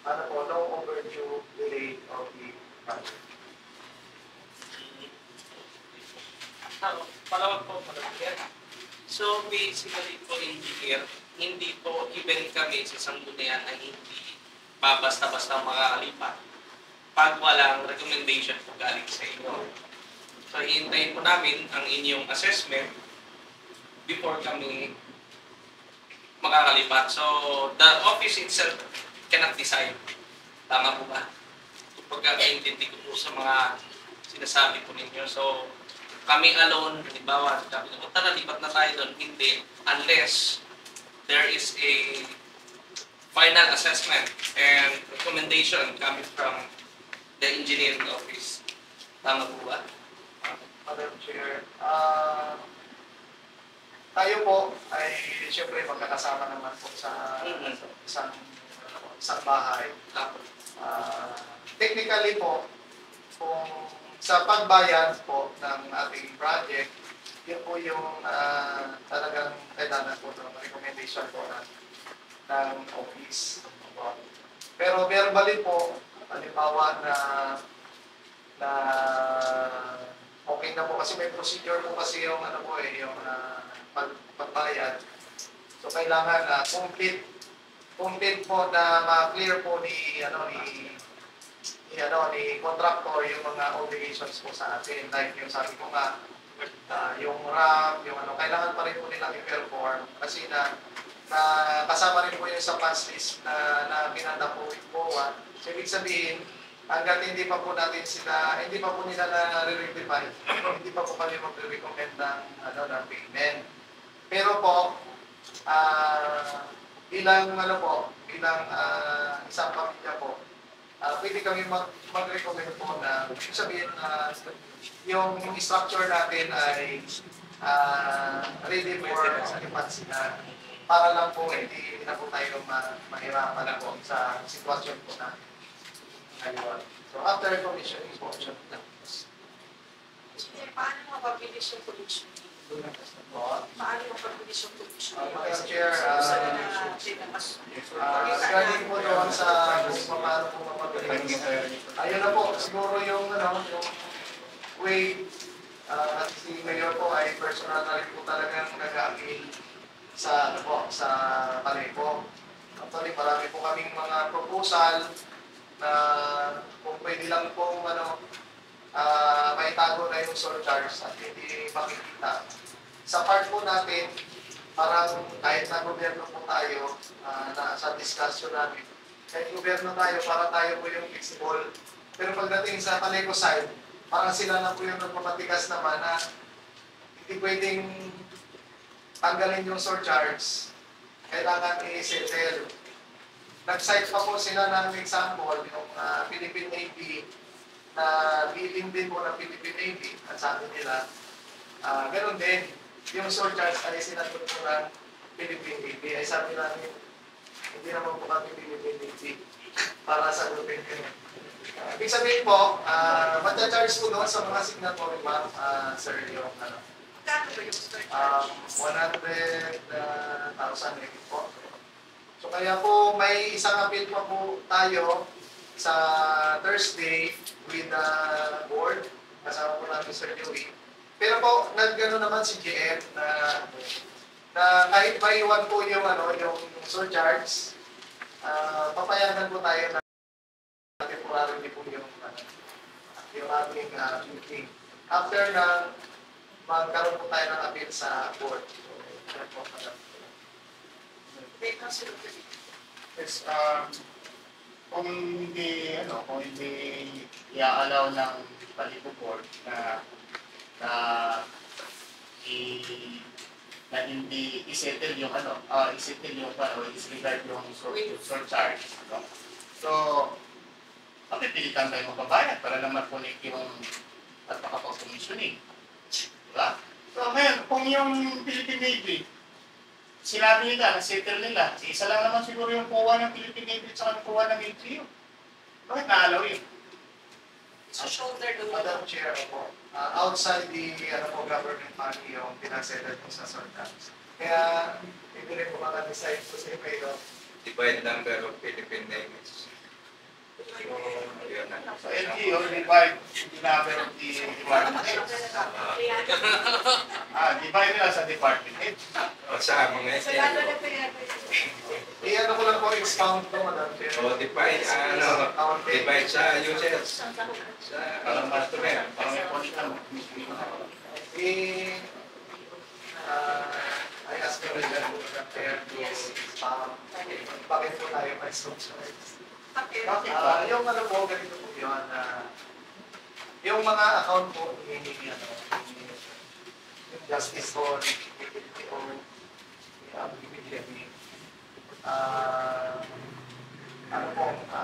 long overdue delay of the project. Palawag po, Malagyan. So basically po, engineer, hindi po even kami sa sanggunian ay hindi basta-basta makakalipat pag walang recommendation po galing sa inyo. So hihintayin po namin ang inyong assessment before kami makakalipat. So the office itself cannot decide. Tama po ba? Pagkakaintindi ko po sa mga sinasabi po ninyo. So kami alone, halimbawa, sabi ko, tara, lipat na tayo doon. Hindi, unless there is a final assessment and recommendation coming from the engineering office. Tama po ba? Madam Chair, tayo po ay siyempre magkakasama naman po sa isang bahay. Technically po, kung sa pagbayad po ng ating project, yun po yung talagang kailangan po ng recommendation po ng office. Pero verbally po, halimbawa na okay na po kasi may procedure po kasi yung yung pagbayad. So kailangan complete po na ma-clear po ni contractor yung mga obligations po sa atin. Like yung sabi ko nga, yung RAM, yung kailangan pa rin po nilang i-perform kasi kasama rin po yung sa pass list na pinanda po yung BOA. So ibig sabihin, hanggat hindi pa po nila na-rectify, hindi pa po kami mag-recommend ng payment. Pero po, bilang isang pamilya po, pwede kami mag-recommend po na sabihin yung structure natin ay ready for occupancy na para lang po hindi na po tayo mahirapan na po sa sitwasyon po natin. So after commissioning po, paano mapabilis yung production? Paano mapabilis yung production? Madam Chair, regarding po doon sa paano po mapabilis. Ayun na po, siguro yung way at si Mayor po ay personal na rin po talagang nag-a-appeal sa Parepo. Actually, marami po kaming mga proposal na kung pwede lang pong maitago na yung surcharge at hindi makikita. Sa part po natin, parang kahit na gobyerno po tayo, sa discussion namin, kahit gobyerno tayo, para tayo po yung flexible. Pero pagdating sa Parepo side, parang sila na po yung nagpapatigas naman na hindi pwedeng tanggalin yung surcharge, kailangan i-settle. Nag-cite pa po sila ng example, yung Philippine Navy, na billing din po ng Philippine Navy at sabi nila, ganun din, yung surcharge ay sinagot po ng Philippine Navy. Ay sabi namin, hindi naman po kami Philippine Navy para sagutin ko. Ibig sabihin po, matcha-charge po doon sa mga signatory, ma'am, sir, yung Kano ba yung surcharge? 100,000 maybe po. So kaya po may isang appeal pa po tayo sa Thursday with the board. Kasama po namin Sir Joey. Pero po, nag-ano naman si GM na kahit maiwan po yung, yung surcharge, papayagan po tayo na temporarily po yung aming meeting. After na magkaroon po tayo ng appeal sa board. Yan po, madam. May consider Yes, kung hindi i-allow ng Palibo Board na hindi i-settle yung disregard yung surcharge. So, mapipilitan tayo magbabayad para naman connect yung at makapag-commissioning. Diba? So, ngayon, kung yung Philippine Navy, sinabi nila, na-settle nila, isa lang naman siguro yung kuha ng Philippine Navy at saka kuha ng LGU. Bakit naalaw yun? So, shoulder doon. Madam Chair, po, outside the government money yung pinasettle po sa surcharge. Kaya, hindi rin po makadecide po sa email. Divide number of Philippine names. So, LGU, divide the number of the department heads. Divide nila sa department heads. O sa mga Sa lalo na kaya Ano ko lang po expound to, Madam Chair. O divide, divide sa users. Sa customer. Parang may point lang. I ask the President Madam Chair to bakit po tayo may surcharge. Yung po, ganito po yun, yung mga account po, yung Justice or PPO,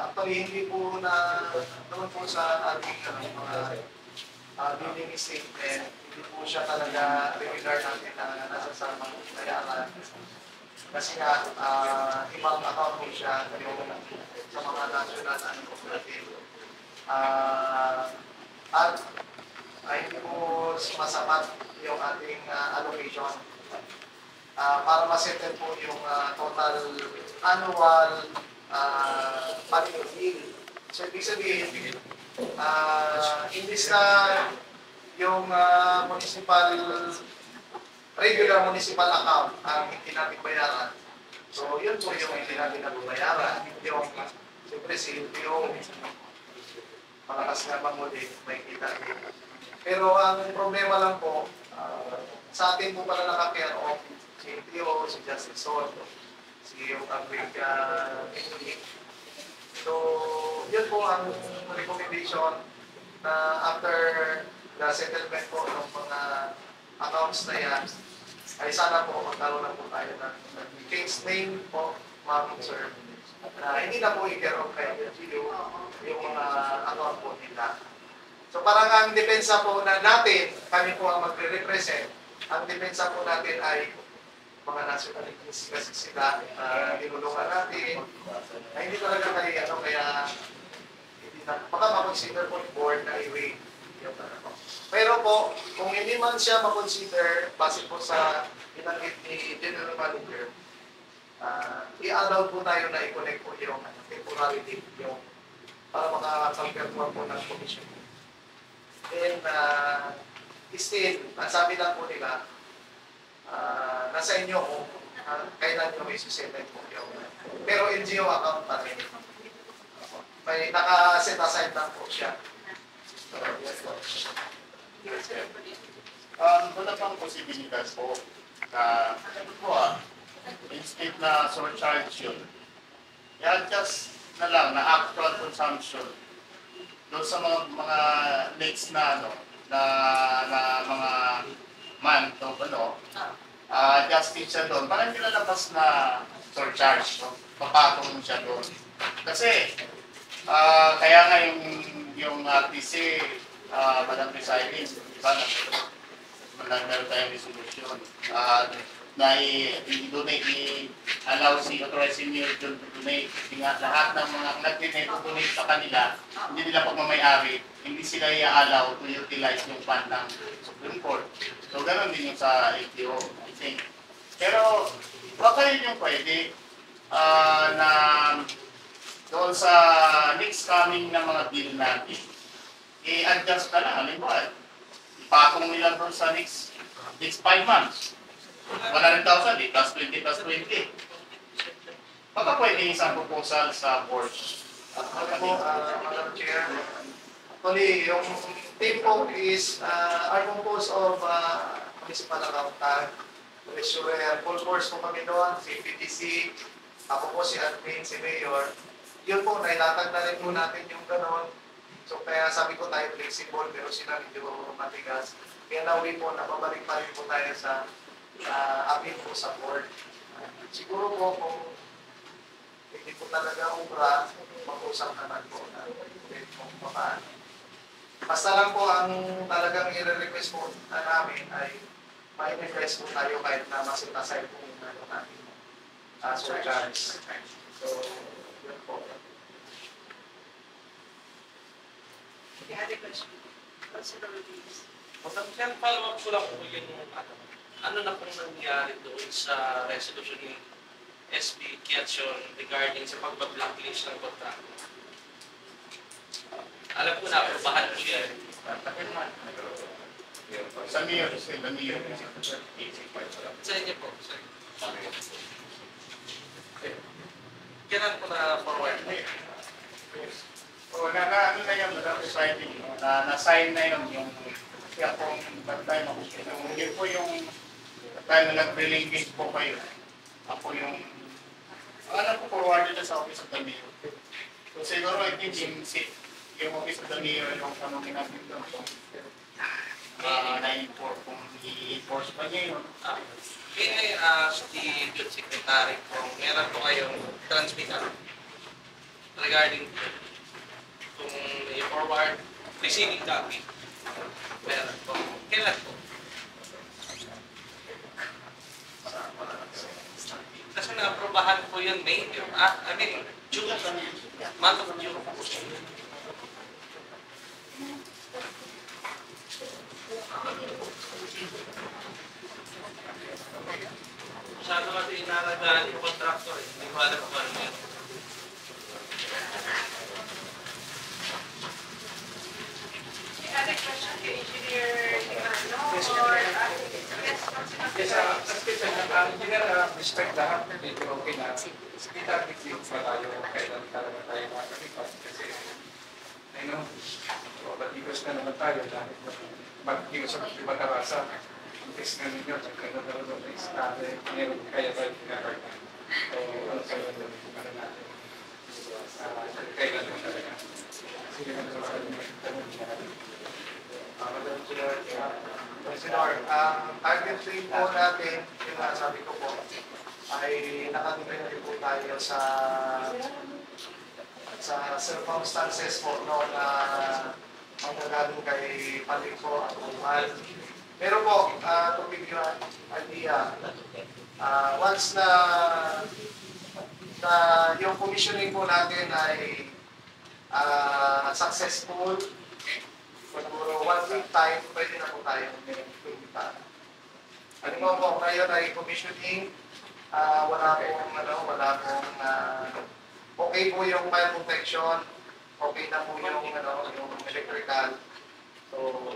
actually hindi po na naman po sa ating mga billing statement, hindi po siya talaga regular natin na nasasamang bayaran. Kasi nga, ibang account po siya yung sa mga national natin. At hindi po sumasapat yung ating allocation para ma-settle po yung total annual monthly bill. So, ibig sabihin, imbis na yung regular municipal account ang hindi natin bayaran. So, yun po yung hindi natin nababayaran. Yung, siyempre, yung malakas nga manguli, may kita din. Pero ang problema lang po, sa atin po pala naka-care off si TO, si Justice Sol, si yung Africa Technique. So, yun po ang recommendation na after the settlement po ng mga accounts na yan, ay sana po magkaroon na po tayo ng case name po, ma'am, sir, na hindi na po i-care off kay LGU yung mga account po nila. So parang ang depensa po na natin, kami po ang magre-represent, ang depensa po natin ay mga nationalities kasi sila tinulungan natin, na hindi talaga kaya hindi na, baka makonsider po yung board na i-waive yung po. Pero po, kung hindi man siya makonsider, base po sa binanggit ni General Manager, i-allow po tayo na i-connect po yung temporary date yung para maka-confirm po ng commission. Then, still, ang sabi lang po nila, nasa inyo kung kailan nyo may susettle po yung pero NGO account pa rin. May naka-set aside lang po siya. So, yes po. Wala pang posibilidad po na instead na surcharge yun, i-adjust na lang na actual consumption doon sa mga next na mga month o adjusted siya doon. Parang nilalabas na surcharge, papatong siya doon. Kasi kaya nga yung yung RTC, Madam Presiding, di ba, meron tayong resolution na i-donate, i-allow si authorized senior to donate. Kasi nga lahat ng mga nag-donate sa kanila, hindi nila pagmamayari, hindi sila i-allow to utilize yung fund ng Supreme Court. So ganoon din yung sa LTO, I think. Pero baka yun yung pwede na doon sa next coming na mga bill natin, i-adjust na lang. Halimbawa, ipatong nila doon sa next 5 months. 100,000, plus 20 plus 20. Baka pwede isang proposal sa board. Madam Chair, actually, yung team po is are composed of municipal accountant, treasurer, full force po kami doon, si PTC, ako po si admin, si mayor. Yun po, nailatag na rin po natin yung ganon. So kaya sabi ko tayo flexible, pero sila medyo matigas. Kaya nauwi po, nababalik pa rin po tayo sa amin po sa board. Siguro po kung hindi po talaga ubra, mag-usap naman po na kung paano. Basta lang po ang talagang i-request po na namin ay may request po tayo kahit na masitasay po yung natin surcharge. So, yun po. The other question, consider these. Madam, follow up ko lang po yung ano na pong nangyari doon sa resolution ni SB Kiatson regarding sa pagpa-blacklist ng kontrako. Alam ko na, aprobahan po yan. Sa mayor, sa mayor. Sa inyo po. Kailan po na forward? O, ano na yun, Madam Presiding, na-sign na yun yung kaya kung bantay mo. Yun po yung dahil na nag-relinquish po kayo. Ako yung alam ko forwarded na sa Office of the Mayor. So siguro I think yung Office of the Mayor yung tanongin natin doon kung na-enforce, kung i-enforce pa niya yun. May I ask the Good Secretary kung meron po kayong transmit regarding kung i-forward receiving copy. Meron po. Kailan po? Kasi na-aprobahan po yun May, June. Month of June. Masyado kasi inalagaan yung contractor eh. Hindi ko alam kung ano yun. The other question to Engineer Ivano or yes, Yes, engineer, respect lahat. Medyo okay na. Kita bigyan pa tayo kailan talaga tayo makakalipas. Kasi, I know, batikos na naman tayo dahil batikos sa Batarasa. Ang test na ninyo, nagkano daw doon na istade, meron kaya tayo pinakagay. So, ano sa iyo doon, ano natin. Kailan naman talaga. Sige na naman sa inyo, tanong niya. Madam Chair, President, ang target rate po natin, yung sabi ko po, ay nakadepende po tayo sa circumstances po no, na manggagaling kay paling po at umal. Pero po, to give you an idea, once na yung commissioning po natin ay successful, siguro 1 week time, pwede na po tayo kumita. Ano po, ngayon ay commissioning, wala pong okay po yung fire protection, okay na po yung yung electrical. So,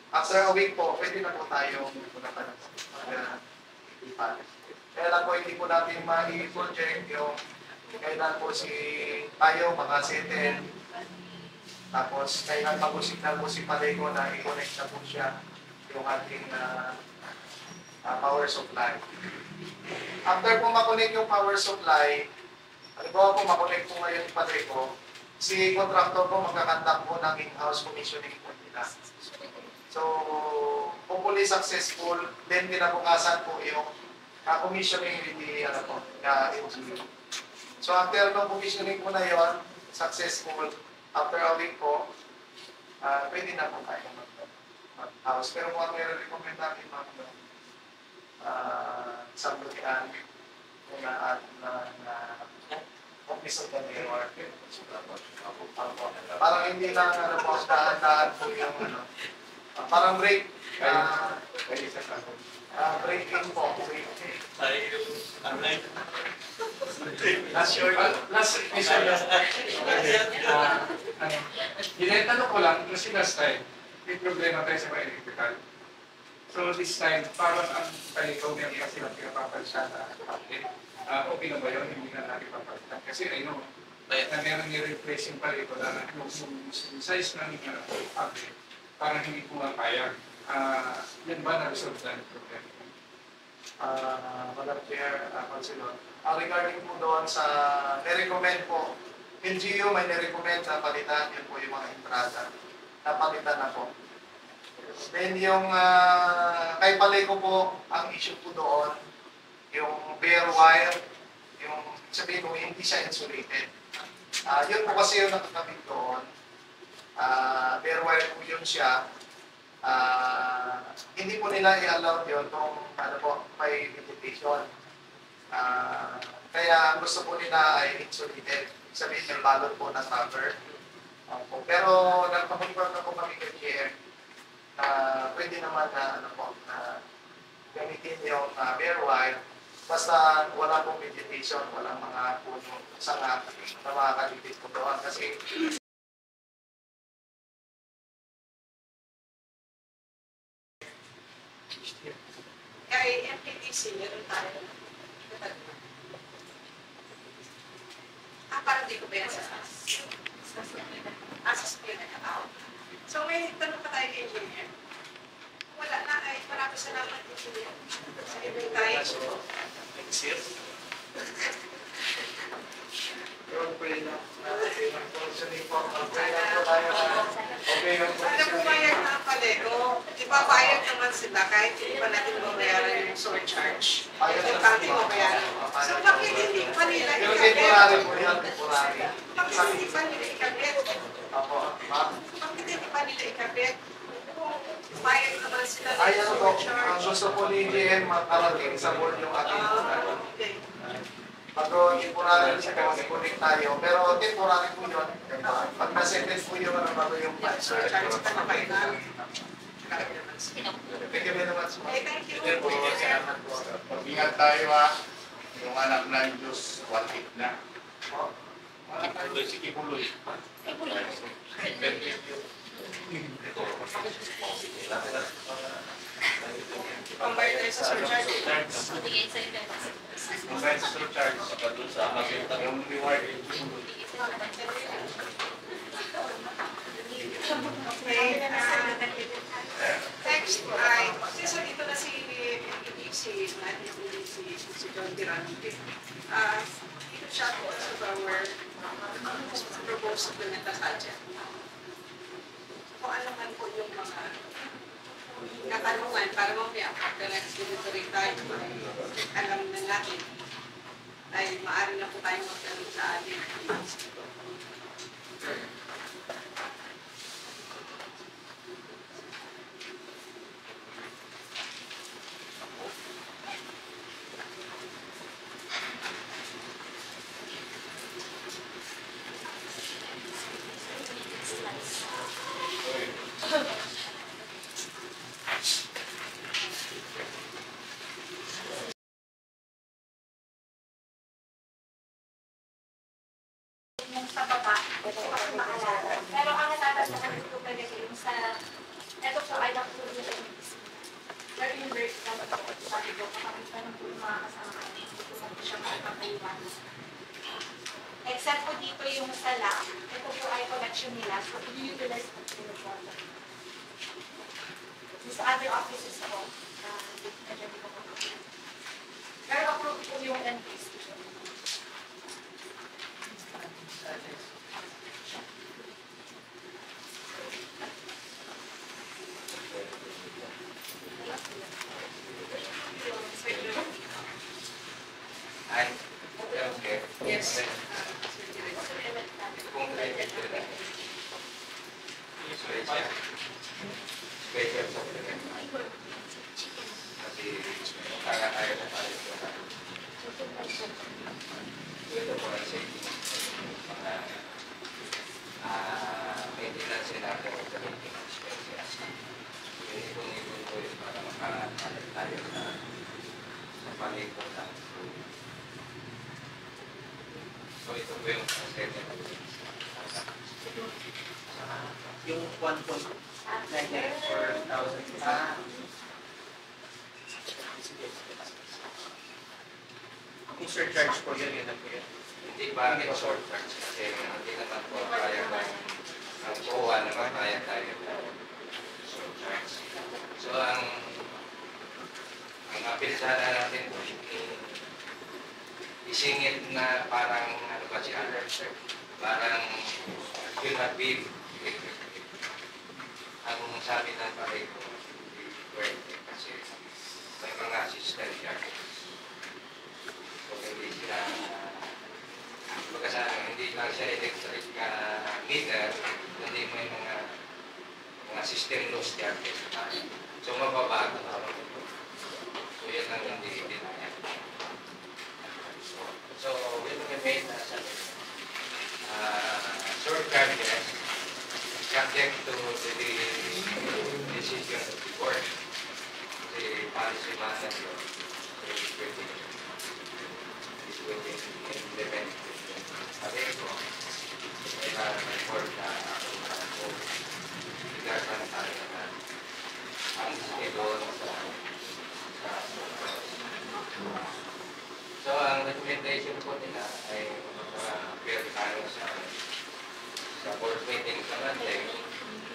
after a week po, pwede na po tayo mag-ipan. Kaya lang po, hindi po natin ma-project yung kailan po tayo makasettle. Tapos, kailan mag-signal po si Padeco na i-connect na po siya yung ating power supply. After po makonect yung power supply, halimbawa po makonect po ngayon ni Padeco, si contractor po magkakandak po ng in-house commissioning po nila. So, hopefully successful, then kinabukasan po yung commissioning with the LGU. So, after ng commissioning po na yon, successful, After a week po, pwede na po tayo mag-house. Pero kung ano yung recommend natin sabutan na at na office of the mayor. Parang hindi lang po, dahan-dahan po yung parang break. Breaking po. Last tanong ko lang, kasi last time, may problema tayo sa mga electrical. So this time, parang ang tayo meron kasi ng pinapapalsa na kapit. Okay na ba yun? Hindi na natin papalitan. Kasi I know, na meron i-replace yung palito na yung size ng kapit, parang hindi po nga kaya. Yan ba na-resolve na yung problema? Madam Chair, Councilor. Regarding po doon sa nirecommend po, NGO may nirecommend na palitan, yun po yung mga entrada. Napalitan na po. Then yung kay Paleco po, ang issue po doon, yung bare wire, yung sabihin mo, hindi siya insulated. Yun po kasi yung nakakabit doon. Bare wire po yun siya. Hindi po nila i-allow yun kung may vegetation. Kaya gusto po nila ay insulated. Sabihin may balot po na cover. Pero nagpakonfirm na po kami kay GM na pwede naman na, na gamitin yung bare wire. Basta wala pong vegetation, walang mga puno, sanga na makakalitid po doon. Kasi Kay MPDC, meron tayo. Parang di ko ba yan sa supplement. So may tanong pa tayo kay engineer. Wala na, ay marami salamat engineer. Sige, may tayo. yun po yun ang functioning po. Okay lang po tayo. Okay lang po. Sana pumayag na ang Paleco. Di ba bayad naman sila kahit hindi pa natin mabayaran yung surcharge. Importante mabayaran. So bakit hindi pa nila Yung ikabit? temporary po yan, temporary. Bakit hindi pa nila ikabit? Apo, ma'am. Bakit hindi pa nila ikabit? Kung bayad naman sila ng Ayan po, ang surcharge. gusto po ni GM makarating sa board yung ating temporary. Okay. Pag temporary siya kasi connect tayo, pero temporary po yun. Pag na-settle po yung bago yung Surcharge pa na kayo na. Thank you very much, ma'am. Okay, thank you. Salamat po. Mag-ingat tayo ha. Yung anak ng Diyos, 1 week na. Tuloy, sige tuloy. Pambayad tayo sa surcharge. Yung register charge, yung reward, Okay. Next ay, kasi dito na si John Tirante. Dito siya po sa our proposed supplemental budget. Kung ano man po yung mga katanungan para mamaya after next delivery tayo, alam na natin ay maaari na po tayong magkaroon sa ating yung sa baba, ito ako maalala. Pero ang natatandaan ko talaga yung sa, ito po ay nakulo yung MPC. Pero yung vertical po, sabi ko, kapag tanong po yung mga kasama ko, hindi ko natin siya makapagpapayuan. Except po dito yung sa lab, ito po ay collection nila, so i-utilize po yung water. Sa other offices po, medyo ko po. Pero approve po yung NPC. Ay, okay. yes. Kung dito na. So ito po yung second. Yung 1.994,000. Yung surcharge po yun na po yun. Hindi ba ito short terms kasi hindi naman po kaya ang kuha naman kaya tayo short terms. So ang appeal sana natin po isingit na parang ano ba siya, parang will not be ang sabi ng pareho pwede kasi may mga system yan. So hindi sila pagkasama, hindi lang siya electric meter, hindi may mga system loss yan. So mababago. So yan ang hindi niya. So when we made short charges, subject to the decision of the board, the policy manager is will implement. Sabi ko, kailangan ng board na igagan tayo na ang schedule so ang recommendation po nila ay appear tayo sa board meeting sa Monday,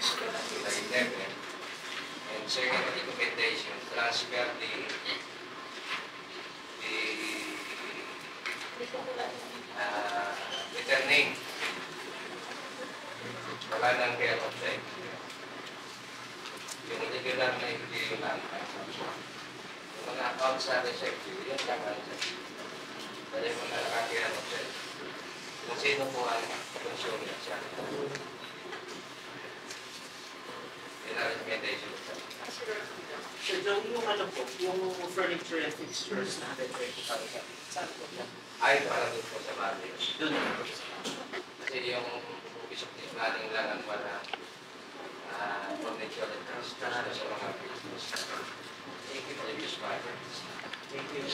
July 11. And second recommendation, transfer the returning wala nang care of time. Yung regular na hindi lang yung mga accounts na receptive, yun lang ang dahil mga nakakira of time. Kung sino po ang consumer siya. Yun ang recommendation. So, yung ano po, yung furniture and fixtures na 120,000. Saan po yan? Ay, para doon po sa bali. Doon po. Kasi yung isip ni planning lang ang wala furniture and fixtures sa mga business. Thank you for the use projects. Thank you.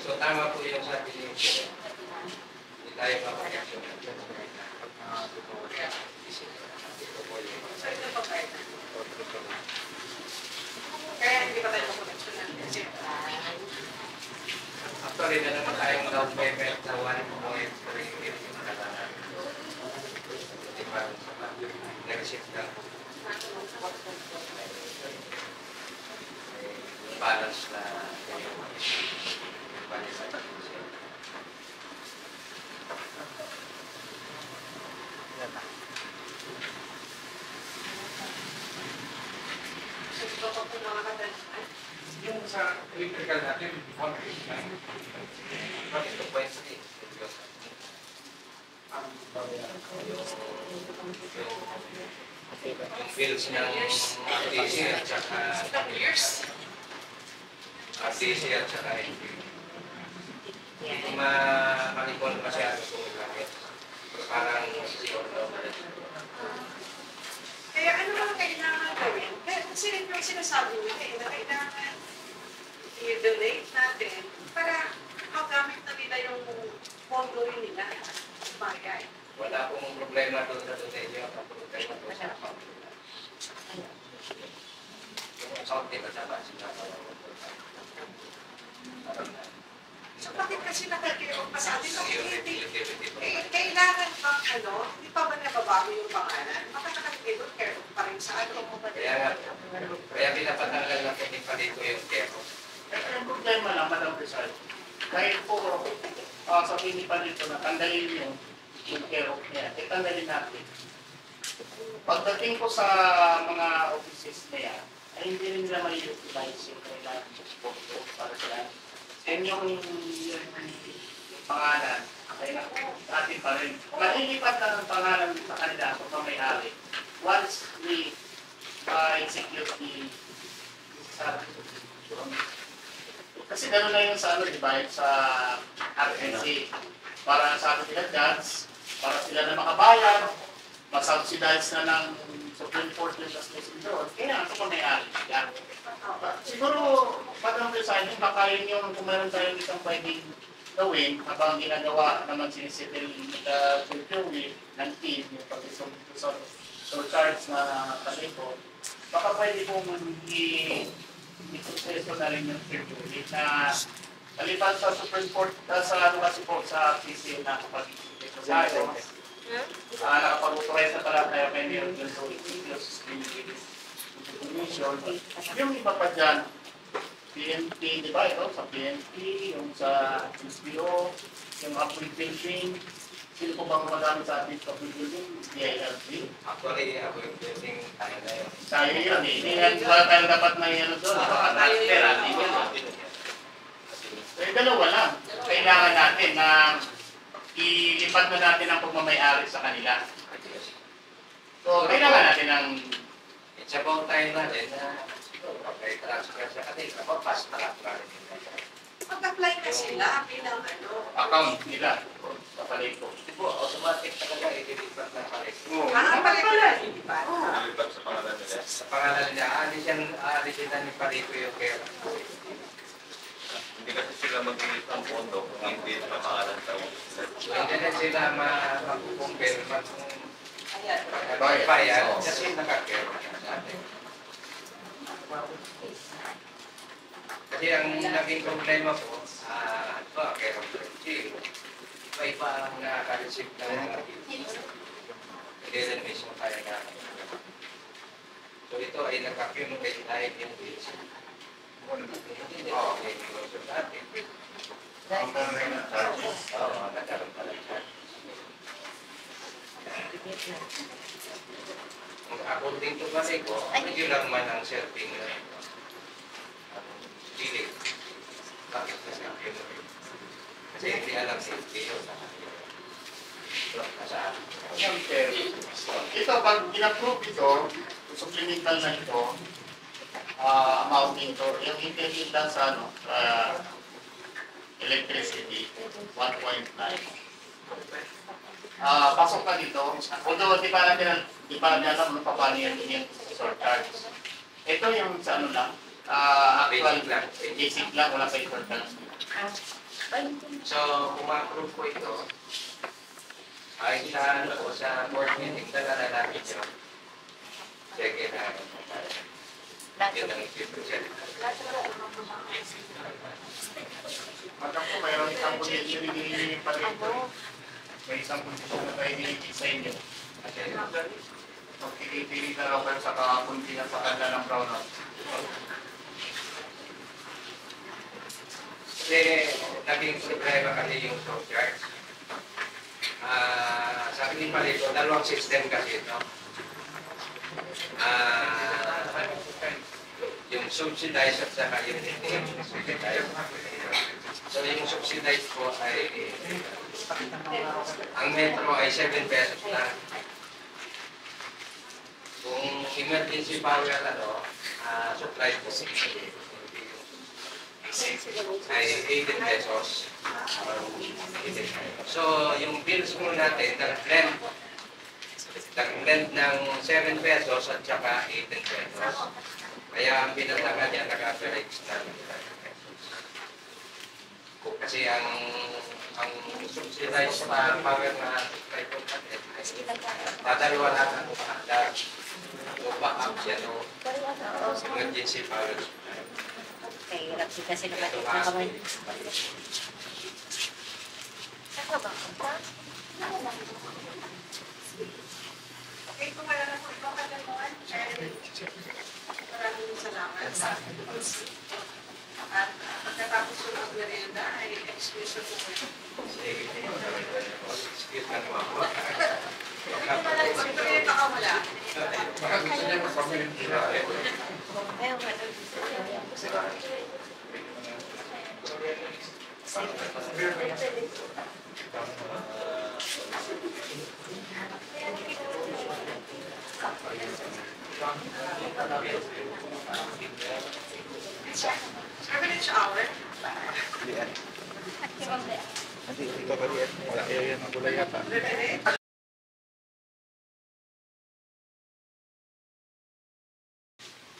So tama po yung sabi niyo. Hindi tayo mapag-action. Kaya hindi pa tayo makonnection na. Kasi Actually, na naman tayong down payment na 1.3 million na Di ba? Nag-receive lang. Yung balance na yung so, ito pa po mga katanungan. Yung sa electrical natin, 1.9. Ito po yung yung fields ng RTC at saka RTC at saka hindi malikon masyado kung gamit. Parang siguro Kaya ano mga kailangan gawin? Kasi rin yung sinasabi nila na kailangan i-donate natin para magamit na nila yung pondo rin nila sa bagay. wala akong problema doon sa donation. Ang problema doon sa account. Yung account nila sa So bakit kasi nakakirong pa sa atin? Hindi, utility. kailangan bang hindi pa ba nababago yung pangalan? Baka nakakirong care pa rin sa ano? Kaya pinapatanggal natin pa dito yung kero. Ang problema lang, Madam Rizal, dahil po sabihin pa dito na tanggalin yung care niya, tanggalin natin. Pagdating ko sa mga offices niya, ay hindi rin nila may utilize yung kailangan support para sila. And yung pangalan, ay natin pa rin. Malilipat na ng pangalan sa kanila kung may-ari. Once we execute the kasi gano'n na yun sa di ba? Sa RNC. Para sa atin nila judge, para sila na makabayad, masubsidize na ng Supreme Court yung justice in doon. Kaya ito pa may-ari. ayun yung kung meron tayong isang pwedeng gawin habang ginagawa naman sinisettle nila Sir Joey ng team yung pag-surcharge na talento, baka pwede po i-proseso na rin yung Sir Joey na kalipan sa Supreme Court sa ano kasi po sa PC na kapag-isip sa akin. Nakapag-authorize na pala kaya may meron yung commission. Yung iba pa dyan, PNP, di ba ito? Sa PNP, yung sa SPO, yung upgrade building. Sino po bang magamit sa ating upgrade building? DILG? Actually, ako yung building tayo na yun. Tayo yun eh. Hindi nga wala tayong dapat na ano doon. Eh, dalawa lang. Kailangan natin na ilipat na natin ang pagmamayari sa kanila. So, kailangan natin ng It's about time na din na okay, transfer sa kanila. Papas na lang pa rin. Mag-apply na sila bilang ano. account nila sa palito. Diba, automatic talaga i-deliver na pa rin. Balik na, hindi ba? Nalipat sa pangalan nila. Sa pangalan niya, aalis sila ni Palito yung pera. Hindi kasi sila mag-ilit ng pondo kung hindi na pangalan sa Hindi na sila mag-kumpirma kung bayad kasi nakakera sa atin. Kasi ang naging problema po, kaya may iba ang nakaka-receive ng mga hindi rin mismo tayo na. So ito ay nag-accumulate dahil yung bills. Hindi na okay negosyo natin. Oo, nagkaroon pala siya. According to Barico, medyo lang man ang serving dilig. Bakit na sa akin? Kasi hindi alam si Tio sa Ito, pag in-approve ito, supplemental na ito, amounting to, yung interview lang sa ano, electricity, 1.9. Pasok na dito, although di pa natin alam kung paano yung surcharge. Ito yung sa ano lang, actual basic lang, wala pa yung surcharge. So, kung ma-approve ko ito, ay sa board meeting na namin yun. Sige na. Yun ang i-present. Magkang po, mayroon isang position ni Palito. May isang posisyon na tayo nilipid sa inyo. Magpili-pili na raw kayo sa kakunti na sa kanda ng brownout. Kasi naging problema kasi yung surcharge. Sabi ni Palito, dalawang system kasi ito. Yung subsidized at saka yung hindi subsidized. So yung subsidized po ay ang metro ay 7 pesos na. Kung emergency power supply po ay 18 pesos. So yung bills mo natin, nag-blend ng 7 pesos at saka 18 pesos. Kaya ang binatakan niya nag-average na 7 pesos. Kasi ang subsidized na power na supply po natin ay dadalawa lang ang umaandar o back-up siya no emergency power supply. Okay, hirap si kasi nakatip na kamay. Saka ba? Okay, kung wala na po ibang katanungan, maraming salamat sa at pagkatapos yung mag-merienda ay excuse po kayo. Excuse me po. Mag-merienda ka wala. Baka gusto niya magpamilintira. Ayaw nga daw. Seven hour.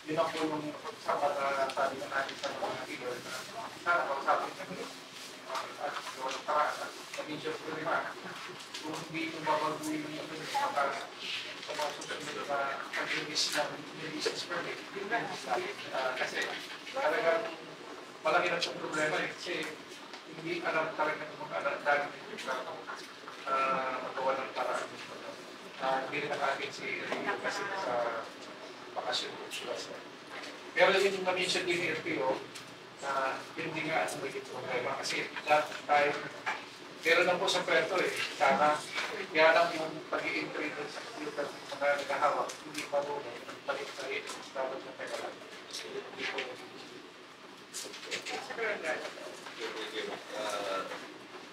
yun ang po yung sama na sabi na natin sa mga leader na sana kausapin kami at yung paraan at nag-issue ko rin kung hindi yung babaguhin yung maka sa mga susunod na pag-release ng business permit. Kasi talagang malaki na siyang problema kasi hindi alam talaga ng mga alam dahil magawa ng paraan. Hindi rin nakakit si Rio kasi sa bakasyon. Pero yung na-mention din ni RPO na yun din nga ang magiging problema kasi lahat tayo meron lang po sa pwesto sana kaya lang yung pag-i-entry ng mga nagahawak hindi pa po balik-balik dapat na teka lang. Hindi po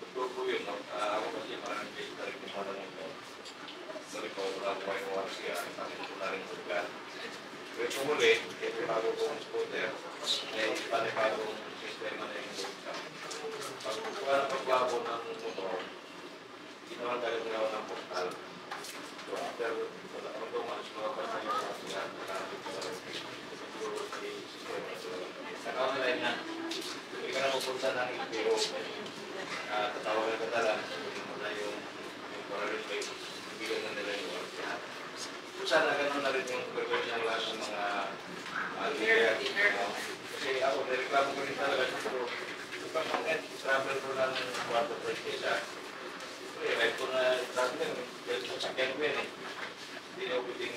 Totoo po yun. Ako kasi parang kayo na rin yung parang sorry po, wala ko kayo mga siya. Sabi ko na rin lugar. Pero kung muli, ito bago kong scooter, may panipagong sistema na yung lugar. Pag wala pagbago ng motor, hindi naman tayo ginawa ng postal. So after, wala ko ito, mas makapasa yung mga siya. Marami ko na rin siguro sa sistema. Naka-online na. Hindi ka na mapunta ng IPO. Tatawagan ka na lang. Hindi mo na yung foreign pay. Bigyan na nila yung work. Sana ganun na rin yung preparation ng lahat ng mga leader. Kasi ako, nireklamo ko rin talaga. Pero ipang mga travel ko lang ng kwarto per kesa. Right ko na travel. Dahil sa sakyan ko yan Hindi na pwedeng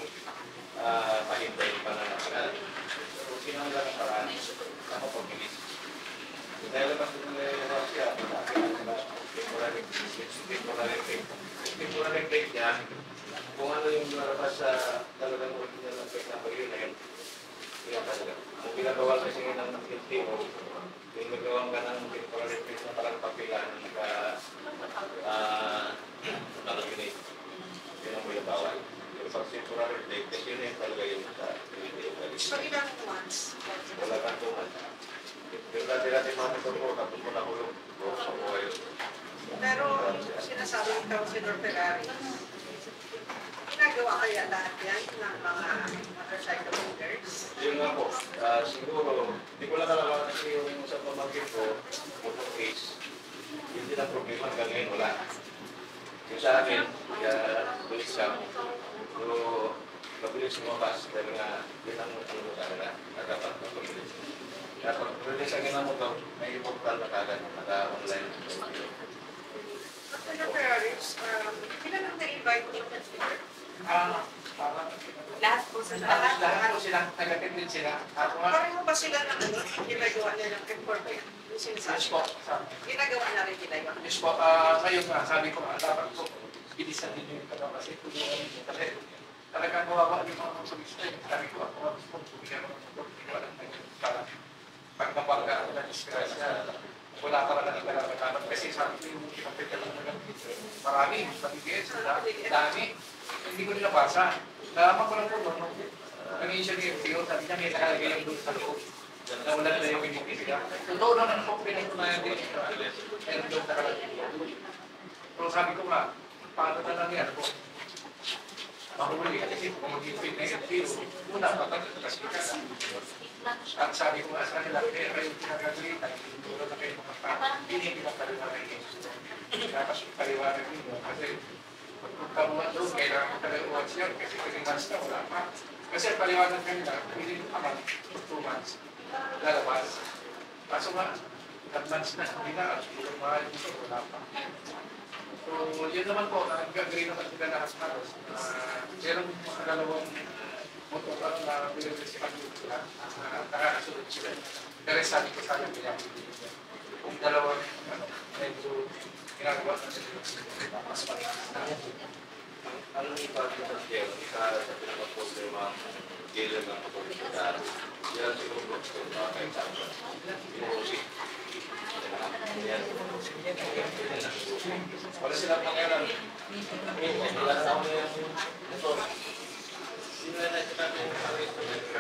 pahintayin pa na nakagal. Pero sinangga ng paraan. Ako pagbilis. Dahil naman kung nilalawa siya, temporary break niya, kung ano yung lalabas sa talagang original ng break number yun, yun talaga. Ang ginagawa kasi ng LTO, yung nagawa ka ng temporary break na parang papilan na naka-laminate. Yun ang may bawal. Yung pag temporary break, kasi yun yung talaga yung sa LTO. So, ilang months? Wala kang tuman. Pero dati-dati mga motor ko, tapos mo nahulog ko sa buhay. Pero sinasabi ni Councilor Ferrari, ginagawa kaya lahat yan ng mga motorcycle owners? Yun nga po, siguro, hindi ko lang nalaman kasi yung sa pamangkin ko, motor case, yun din ang problema hanggang ngayon wala. Yung sa akin, kaya bulis siya, pero mabilis lumabas dahil nga yun ang ano sa kanila, na dapat mabilis. Kaya pag release ang ginang mo daw, may portal na kagad, naka-online. Councilor Ferrari, ilan ang na-invite niyo? Lahat po sa lahat po silang negative din sila. Pareho ba sila ng ginagawa nila ng information? Yung sinasabi Yes po. ginagawa na rin nila yun. Yes po. Ngayon nga, sabi ko nga, dapat po, bilisan din yung ito kasi tulungan nyo. Kasi talagang kawawa yung mga turista. Sabi ko, ako gusto kong bigyan ng walang para pag napagka ako na disgrasya, wala ka lang ikalalakanap. Kasi sabi ko yung pinapita lang nalang marami, pagigit, dami. Hindi ko nilabasa. Nalaman ko lang po doon, nag-i-issue ni FPO, sabi niya may nakalagay yung doon sa loob. Na wala na yung pinipila. Totoo naman po, pinatunayan din. Meron doon nakalagay. So sabi ko nga, paano na lang yan po? Mahuli kasi kung mag-i-fit na FPO, una patagal kasi ka. At sabi ko nga sa kanila, pero yung pinagagalitan, tulad na kayo mga tao, hindi pinapaliwanag yung tapos paliwanag ninyo kasi pagkamuhan doon, kailangan ko talaga uwan siya kasi 3 months na wala pa. Kasi ang paliwanag kanila, within a month, 2 months, lalabas. Kaso nga, 3 months na, hindi na, at yung mahal dito, wala pa. So, yun naman po, nag-agree naman sila lahat halos. Merong mga dalawang motor na pinag-resipan sila, nakakasunod sila. Pero sabi ko sa kanila, kung dalawang, medyo ginagawa na sila, mas maliit. Ang impact ng jail, isa sa pinaka-post yung mga jailer ng kapag-itar, yan siguro gusto na kahit saan. Pinurusi. Wala silang pangalan. Wala na ako na yung motor. Sino na ito natin yung arresto na yung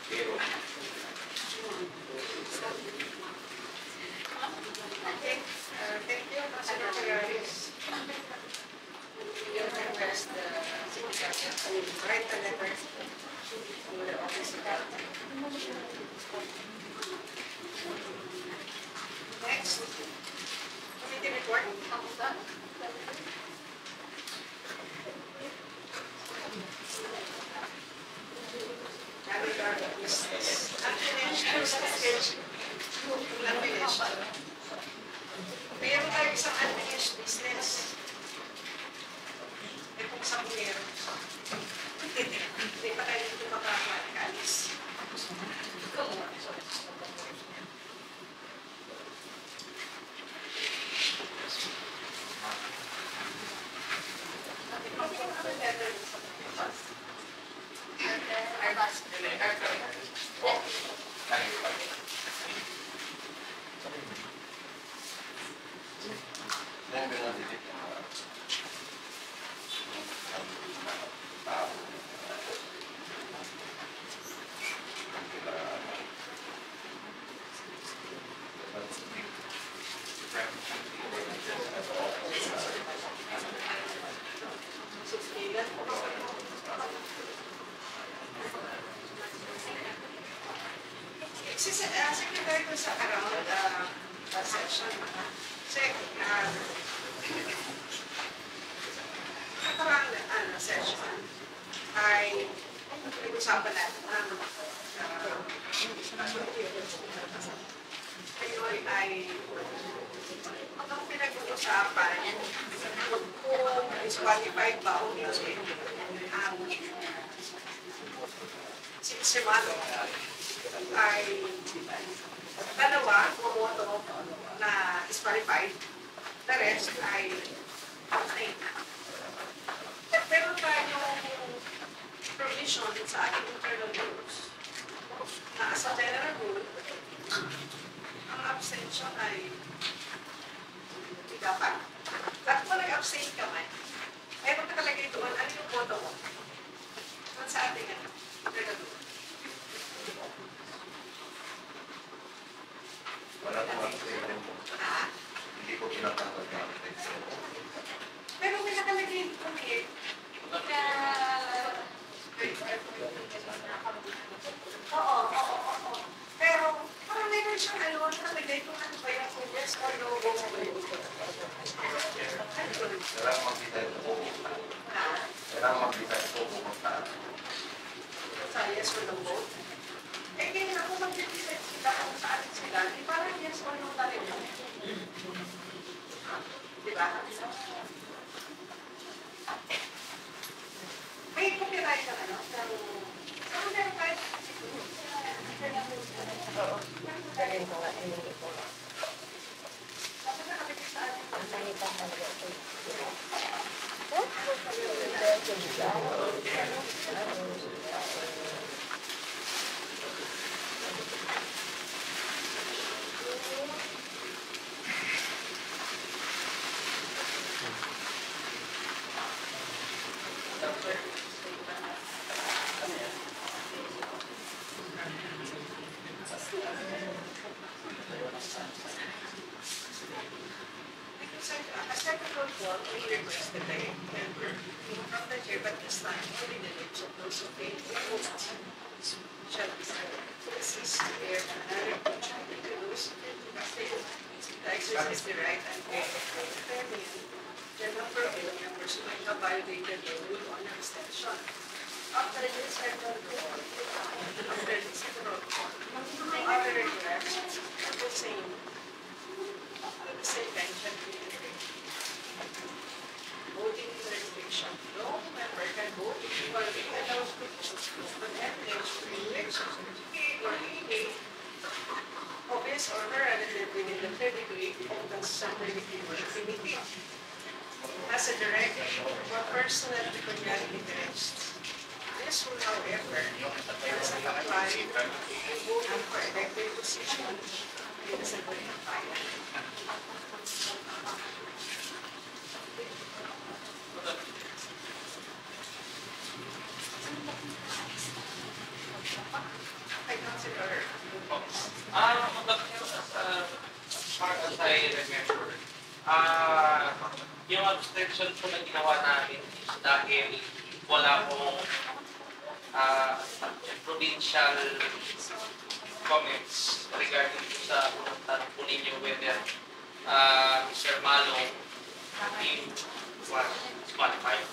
pero Okay. Thank you, Councilor Ferrari. You're my best. write a letter to the office of that. Next, committee report. Unfinished business. Unfinished. Meron tayo isang unfinished business. Eh kung saan meron. Hindi pa tayo dito makakalis. Secretary ko sa around session. Nakarang session ay nag-usapan natin ngayon ay ang pinag-uusapan kung disqualified ba o hindi ang simsimano ay dalawa bumoto na disqualified, the rest ay abstain. Pero tayong provision sa ating internal rules na as a general rule, ang abstention ay hindi dapat. At kung nag-abstain ka man, meron nakalagay doon, ano yung boto mo? Doon sa ating internal rule. Wala ko hindi ko pinatanggap na pero may nakalagay doon eh, na... Oo. Pero, parang meron siyang nakalagay kung ano ba yung kung yes or no go mo ba yun. kailangan makita ito po kailangan makita ito po Sa yes or no vote. Eh, kaya na kung mag-decide sila kung saan sila, di parang yes or no talaga. Diba? May copyright ka ano? Pero meron tayo. Oo. Galing ko nga. Hindi ko nga. Dapat nakapit sa atin. Ang salita talaga ito. We requested a member from the chair, but this time only the names of those who paid the votes shall be served. This is where another opportunity to those who exercise the right and determine the number of members who might have violated the rule on abstention. After this second rule, after this second no other requests are the same mention voting jurisdiction. No member can vote for the announced petitions but evidence to be elections or any of his or her relative within the 30 degree of the Assembly committee as a direct or personal pecuniary interest. This will, however, also apply to voting for elected position in the Assembly of I consider as far as I remember, yung abstention po na ginawa namin is dahil wala pong provincial comments regarding sa tanong po ninyo whether Mr. Malo was qualified.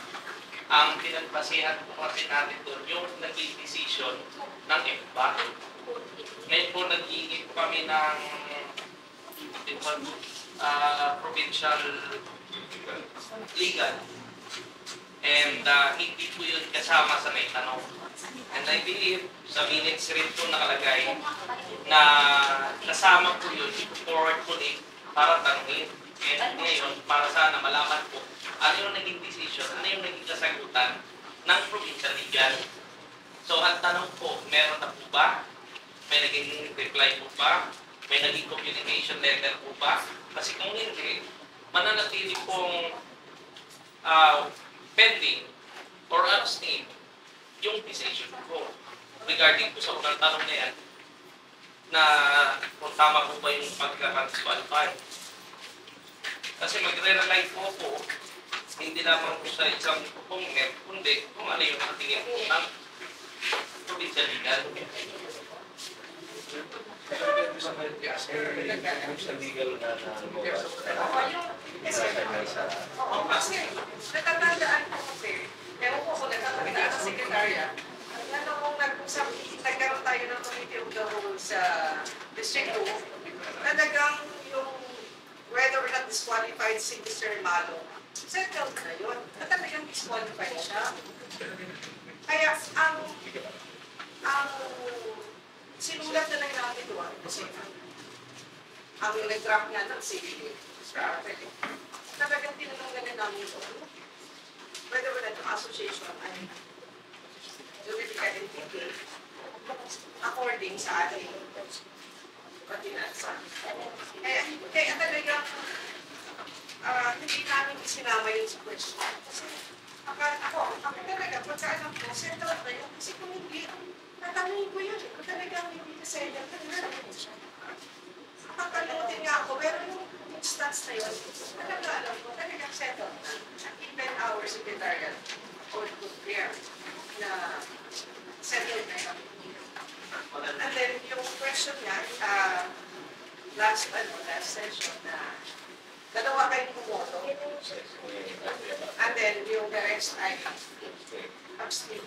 Ang pinagbasehan po kasi natin doon yung naging decision ng EFBA. Ngayon po nag-iinip kami ng provincial legal. And hindi po yun kasama sa may tanong. And I believe sa minutes rin po nakalagay na kasama po yun forward po para tanungin. And ngayon, para sana malaman po ano yung naging decision, ano yung naging kasagutan ng provincial legal. So ang tanong po, meron na po ba? May naging reply po ba? May naging communication letter po ba? Kasi kung hindi, mananatili pong pending or abstain yung decision ko regarding po sa unang tanong na yan na kung tama po ba yung pagkaka-disqualify. Kasi magre-rely po hindi lamang po sa isang comment, kundi kung ano yung tingin po ng provincial legal. Sa legal na Oo, kasi natatandaan ko kasi, ewan ko kung natatandaan sa sekretarya, nung nagkaroon tayo ng committee of the whole sa District 2, talagang yung whether or not disqualified si Mr. Malo, settled na yun. Talagang disqualified siya. Kaya ang sinulat na lang natin doon, kasi ang nag-draft nga ng CBA, talagang tinanong namin ito. Whether or not yung association ay juridical entity according sa ating ordinansa. Kaya talagang hindi namin sinama yun sa question. Kasi ako talaga, pagka alam ko, settled na yun. Kasi kung hindi, natanongin ko yun. Kung talagang hindi ka settled, talagang siya. Nakakalimutin nga ako, pero yung instance na yun, talaga alam ko, talagang settled na. At even our secretariat, or good prayer, na settled na yun. And then, yung question niya, last session na dalawa kayong bumoto. And then, yung the rest ay abstain.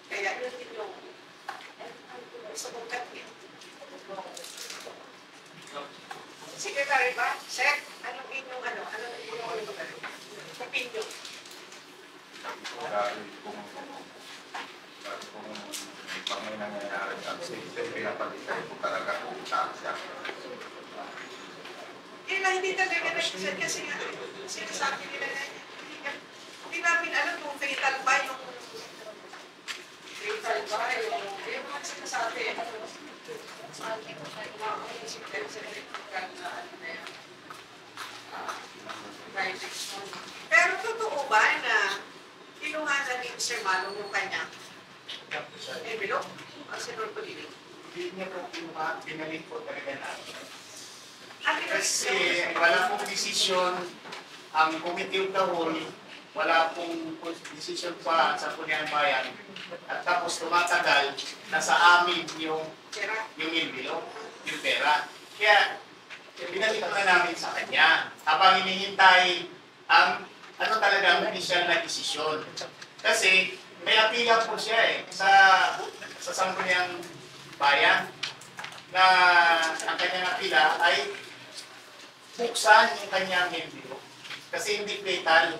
Kaya yun din yung gusto kong katin. Secretary ba? Sec, anong inyong opinion? Pag may nangyayari kasi pinapalitan ko talaga kung saan siya. Hindi talaga nag-set kasi nga, sinasabi nila na hindi namin alam kung fatal ba yung mga sinasabi. Pero totoo ba na kinuhanan ni Mr. Malong yung kanya envelope? Senor Polini? Hindi niya po pinalik po talaga natin. Kasi Kasi wala pong desisyon ang committee of the whole, wala pong desisyon pa sa Puniang Bayan. At tapos tumatagal, nasa amin yung envelope, yung pera. Kaya binalik na namin sa kanya habang hinihintay ang talaga ang initial na desisyon. Kasi may apila po siya sa Sangguniang Bayan na ang kanyang apila ay buksan yung kanyang envelope. Kasi hindi fatal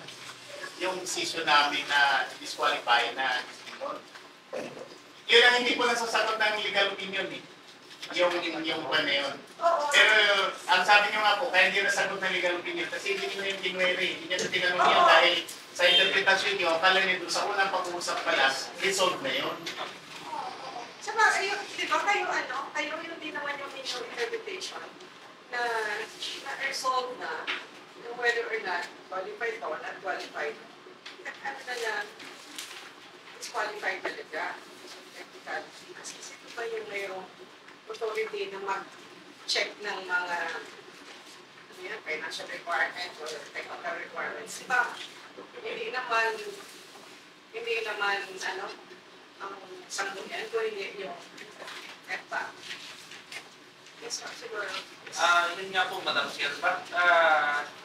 yung decision namin na disqualify na decision. Yun ang hindi ko nasasagot ng legal opinion yung buwan na yun. Pero ang sabi niyo nga po, kaya hindi nasagot ng legal opinion kasi hindi niyo yung kinweri, hindi niyo tinanong niya dahil sa interpretasyon niyo, akala niyo doon sa unang pag-uusap pala, resolved na yun. saka, di ba kayo yung din naman yung inyong interpretation na na-resolve na yung whether or not qualified or not qualified. Disqualified talaga. Kasi sino ba yung mayroong authority na mag-check ng mga financial requirements or technical requirements? Diba? Hindi naman Hindi naman, ang sanggunian ko, hindi yung EPA. Yes, ma'am, siguro. Yun nga po, Madam Chair. But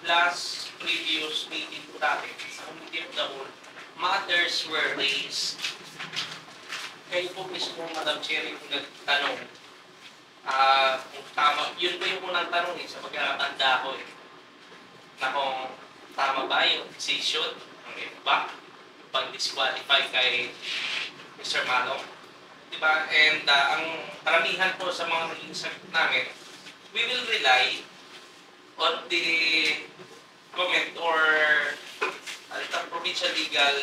last previous meeting po natin sa Committee of the Whole, matters were raised. Kayo po mismo, Madam Chair, yung nagtanong. Kung tama, yun po yung unang tanong sa pagkakatanda ko na kung tama ba yung decision ng iba pag-disqualify kay Mr. Manong. Diba? And ang karamihan po sa mga naging sagot namin, we will rely on the comment or provincial legal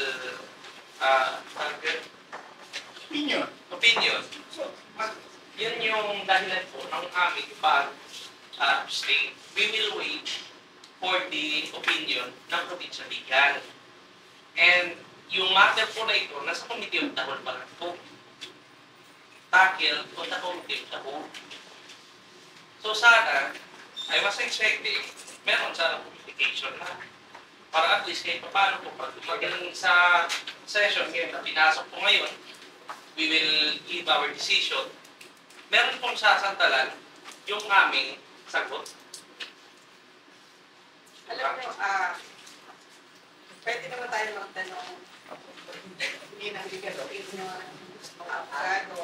opinion. So, yun yung dahilan po ng aming pag-abstain. We will wait for the opinion ng provincial legal. And yung matter po na ito, nasa Committee of the Whole pa lang po. Tackle on the Committee of the Whole. So sana, I was expecting, meron sana publication na. Para at least kahit paano po, pag magaling sa session ngayon na pinasok po ngayon, we will give our decision. Meron pong sasantalan yung aming sagot. Alam nyo, pwede naman tayo magtanong. Hindi nang ligaloin yung mga abogado.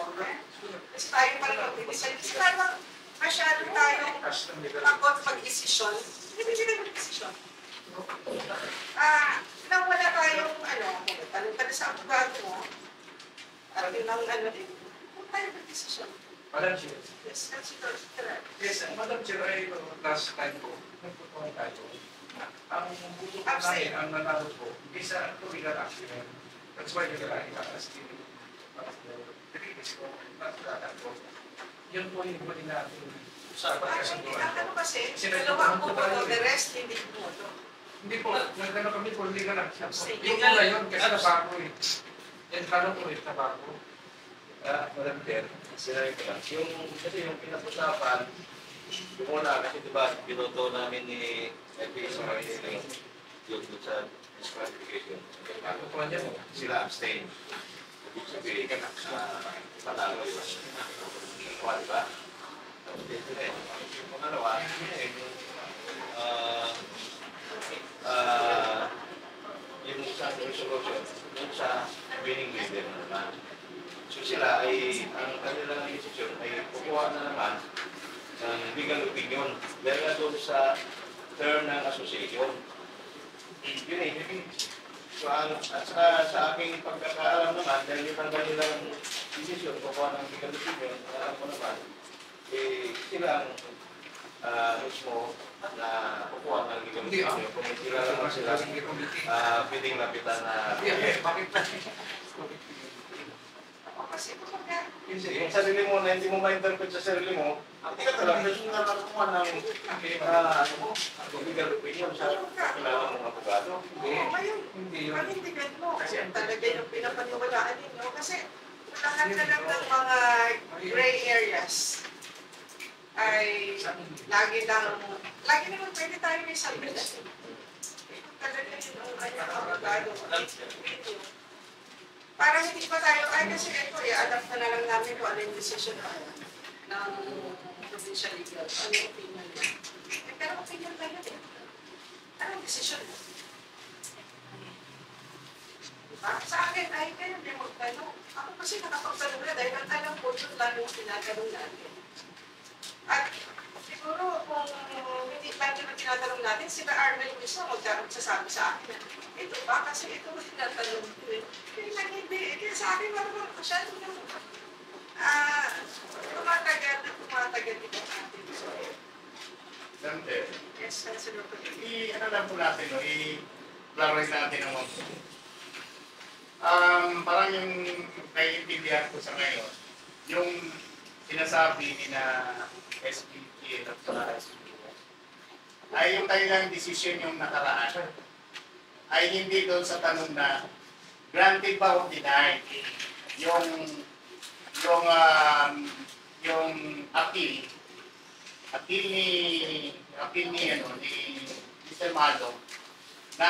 Kasi tayo pa rin mag-decide. Kasi parang masyado tayong takot mag-desisyon. Hindi tayo mag-desisyon. Nang wala tayong, tanong ka na sa abogado mo, at yun ang din, kung tayo mag-desisyon. Madam Chair. Yes, correct. Yes, Madam Chair, ay last time po, nagpupunta tayo. Ang buto po namin, ang nanalo po, isa to legal accident. That's why you're like, as the previous ko, natulatan ko. Yun po yung pwede natin sa pagkasunduan ko. Kasi, dalawa ang pumoto, the rest hindi pumoto. Hindi po, nagkano kami po legal accident. Yung po ngayon, kasi nabako eh. Yan tanong ko eh, nabako. Madam Chair, sinabi ko lang, kasi yung pinag-usapan, yung una, kasi diba, binoto namin ni FP sa yung sa disqualification. Sila abstain. Ibig sabihin, panalo yun. Kuha, diba? Yung pangalawa, yung sa resolution, yung sa winning leader naman. So sila ay, ang kanilang decision ay kukuha na naman ng legal opinion dahil na doon sa term ng association. Yun eh. So sa aking pagkakaalam naman, dahil yung kanilang decision, kukuha ng legal opinion, alam ko naman, sila ang mismo na kukuha ng legal opinion. Kung sila naman sila pwedeng lapitan na Bakit na? Kasi kumbaga, yung sarili mo na hindi mo ma-interpret sa sarili mo, hindi ka talaga personal na kumuha ng legal opinion sa kilala mong abogado. Hindi yun. Panindigan mo. Kasi talaga yung pinapaniwalaan ninyo. Kasi lahat na lang ng mga gray areas ay lagi naman pwede tayo may sabihin. Talaga yun ang kanyang abogado. Para hindi pa tayo, kasi ito, i-adapt na lang namin kung ano yung decision ng provincial legal. Ano yung opinion niya. Pero opinion tayo din. Anong decision mo? Diba? Sa akin, ay kayo din magtanong. Ako kasi nakapagtanong na dahil ang alam ko doon lalo yung tinatanong natin. At siguro kung hindi pa na tinatanong natin, sila Arnel mismo magsasabi sa akin. Ito ba? Kasi ito ba tinatanong ko eh. Hindi. Kaya sa akin, marunong masyado yung tumatagal dito natin. Dante, Yes, Councilor. ano lang po natin, i-clarify natin ang mga parang yung naiintindihan ko sa ngayon, yung sinasabi ni na SPK at sa ay yung kanilang decision yung nakaraan ay hindi doon sa tanong na granted ba o denied yung appeal ni Mr. Malo na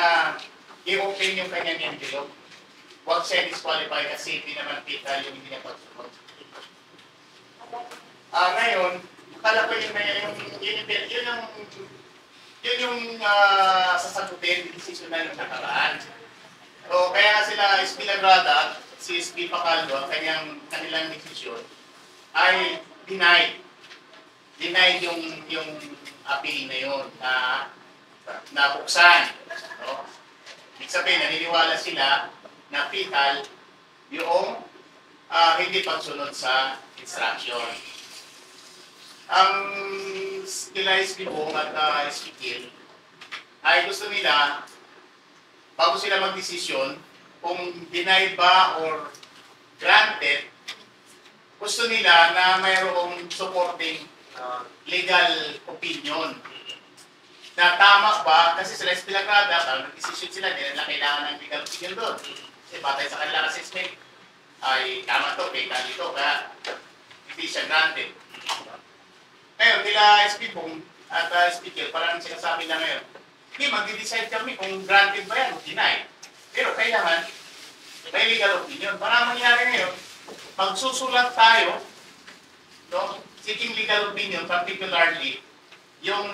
i-open yung kanyang envelope. huwag siya disqualify kasi hindi naman fetal yung hindi niya pagsunod. Ngayon, akala ko yun yung sasagutin, decision na yung nakaraan. So, kaya sila SP Lagrada, si SP Pacaldo, ang kanilang decision ay denied. Denied yung appeal na yun na nabuksan. No? Ibig sabihin, naniniwala sila na fetal yung hindi pagsunod sa instruction. Ang nila SP Bong at SP Kil ay gusto nila, bago sila magdesisyon, kung denied ba or granted, gusto nila na mayroong supporting legal opinion. Na tama ba, kasi sila SP Lagrada, parang nag-decision sila, hindi nila kailangan ng legal opinion doon. Kasi batay sa kanilang assessment, ay tama to, fetal ito, kaya hindi siya granted. Ngayon, nila SP Bong at SP Kil, parang sinasabi na ngayon, hindi, mag-decide kami kung granted ba yan o denied. Pero kailangan, may legal opinion. Para mangyari ngayon, magsusulat tayo, no, seeking legal opinion, particularly, yung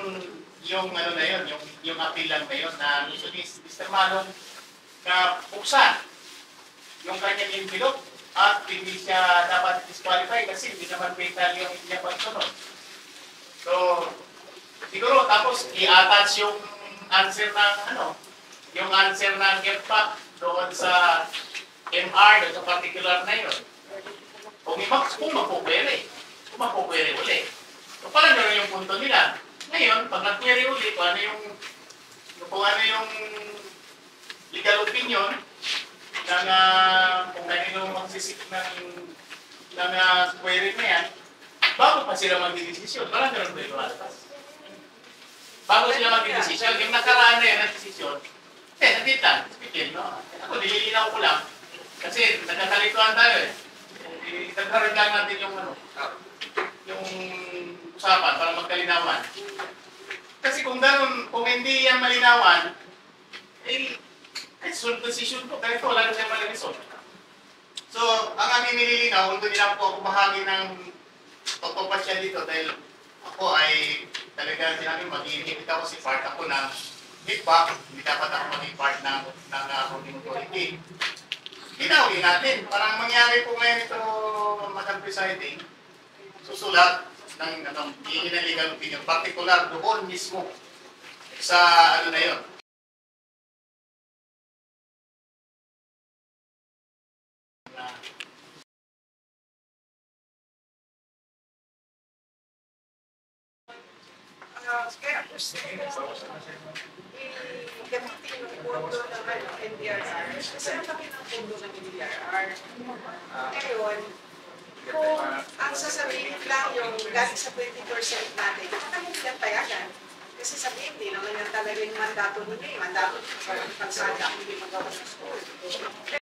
ano na yun, yung appeal lang na yun, na gusto ni Mr. Manong na buksan yung kanyang envelope at hindi siya dapat disqualify kasi hindi naman fatal yung hindi niya pagsunod. So, siguro tapos i-attach yung answer ng yung answer ng FPAC doon sa MR, doon sa particular na yun. Kung mapukwere uli. So, parang gano'n yung punto nila. Ngayon, pag nag-query uli, kung ano yung legal opinion ng kung kanino magsisik ng query na yan, bago pa sila magdidesisyon, parang gano'n ba yung atas? Bago sila magdidesisyon, yung nakaraan na yun ang desisyon, nandito lang, speaking, no? Ako, nililinaw ko lang. Kasi nagkakalituan tayo eh. Nagkaroon lang natin yung usapan para magkalinawan. Kasi kung gano'n, kung hindi yan malinawan, decision ko, ganito, wala na siya malinisod. So, ang aming nililinaw, kung doon nila po ako bahagi ng pagpapasya dito dahil ako ay talaga sinabi mag-inhibit ako si part ako ng feedback, hindi dapat ako maging part ng holding authority. Ginawin natin, parang mangyari po ngayon ito, Madam Presiding, susulat ng hihingi ng legal opinion, particular doon mismo sa ano na yun. Kaya gusto ko gamitin yung pondo ng NDRR. Kasi ang laki ng pondo ng NDRR. Ngayon, kung ang sasabihin lang yung galing sa 20% natin, kaya hindi lang payagan. Kasi sabihin, hindi naman yan talaga yung mandato ninyo. Mandato sa pagsada, hindi magawa ng school.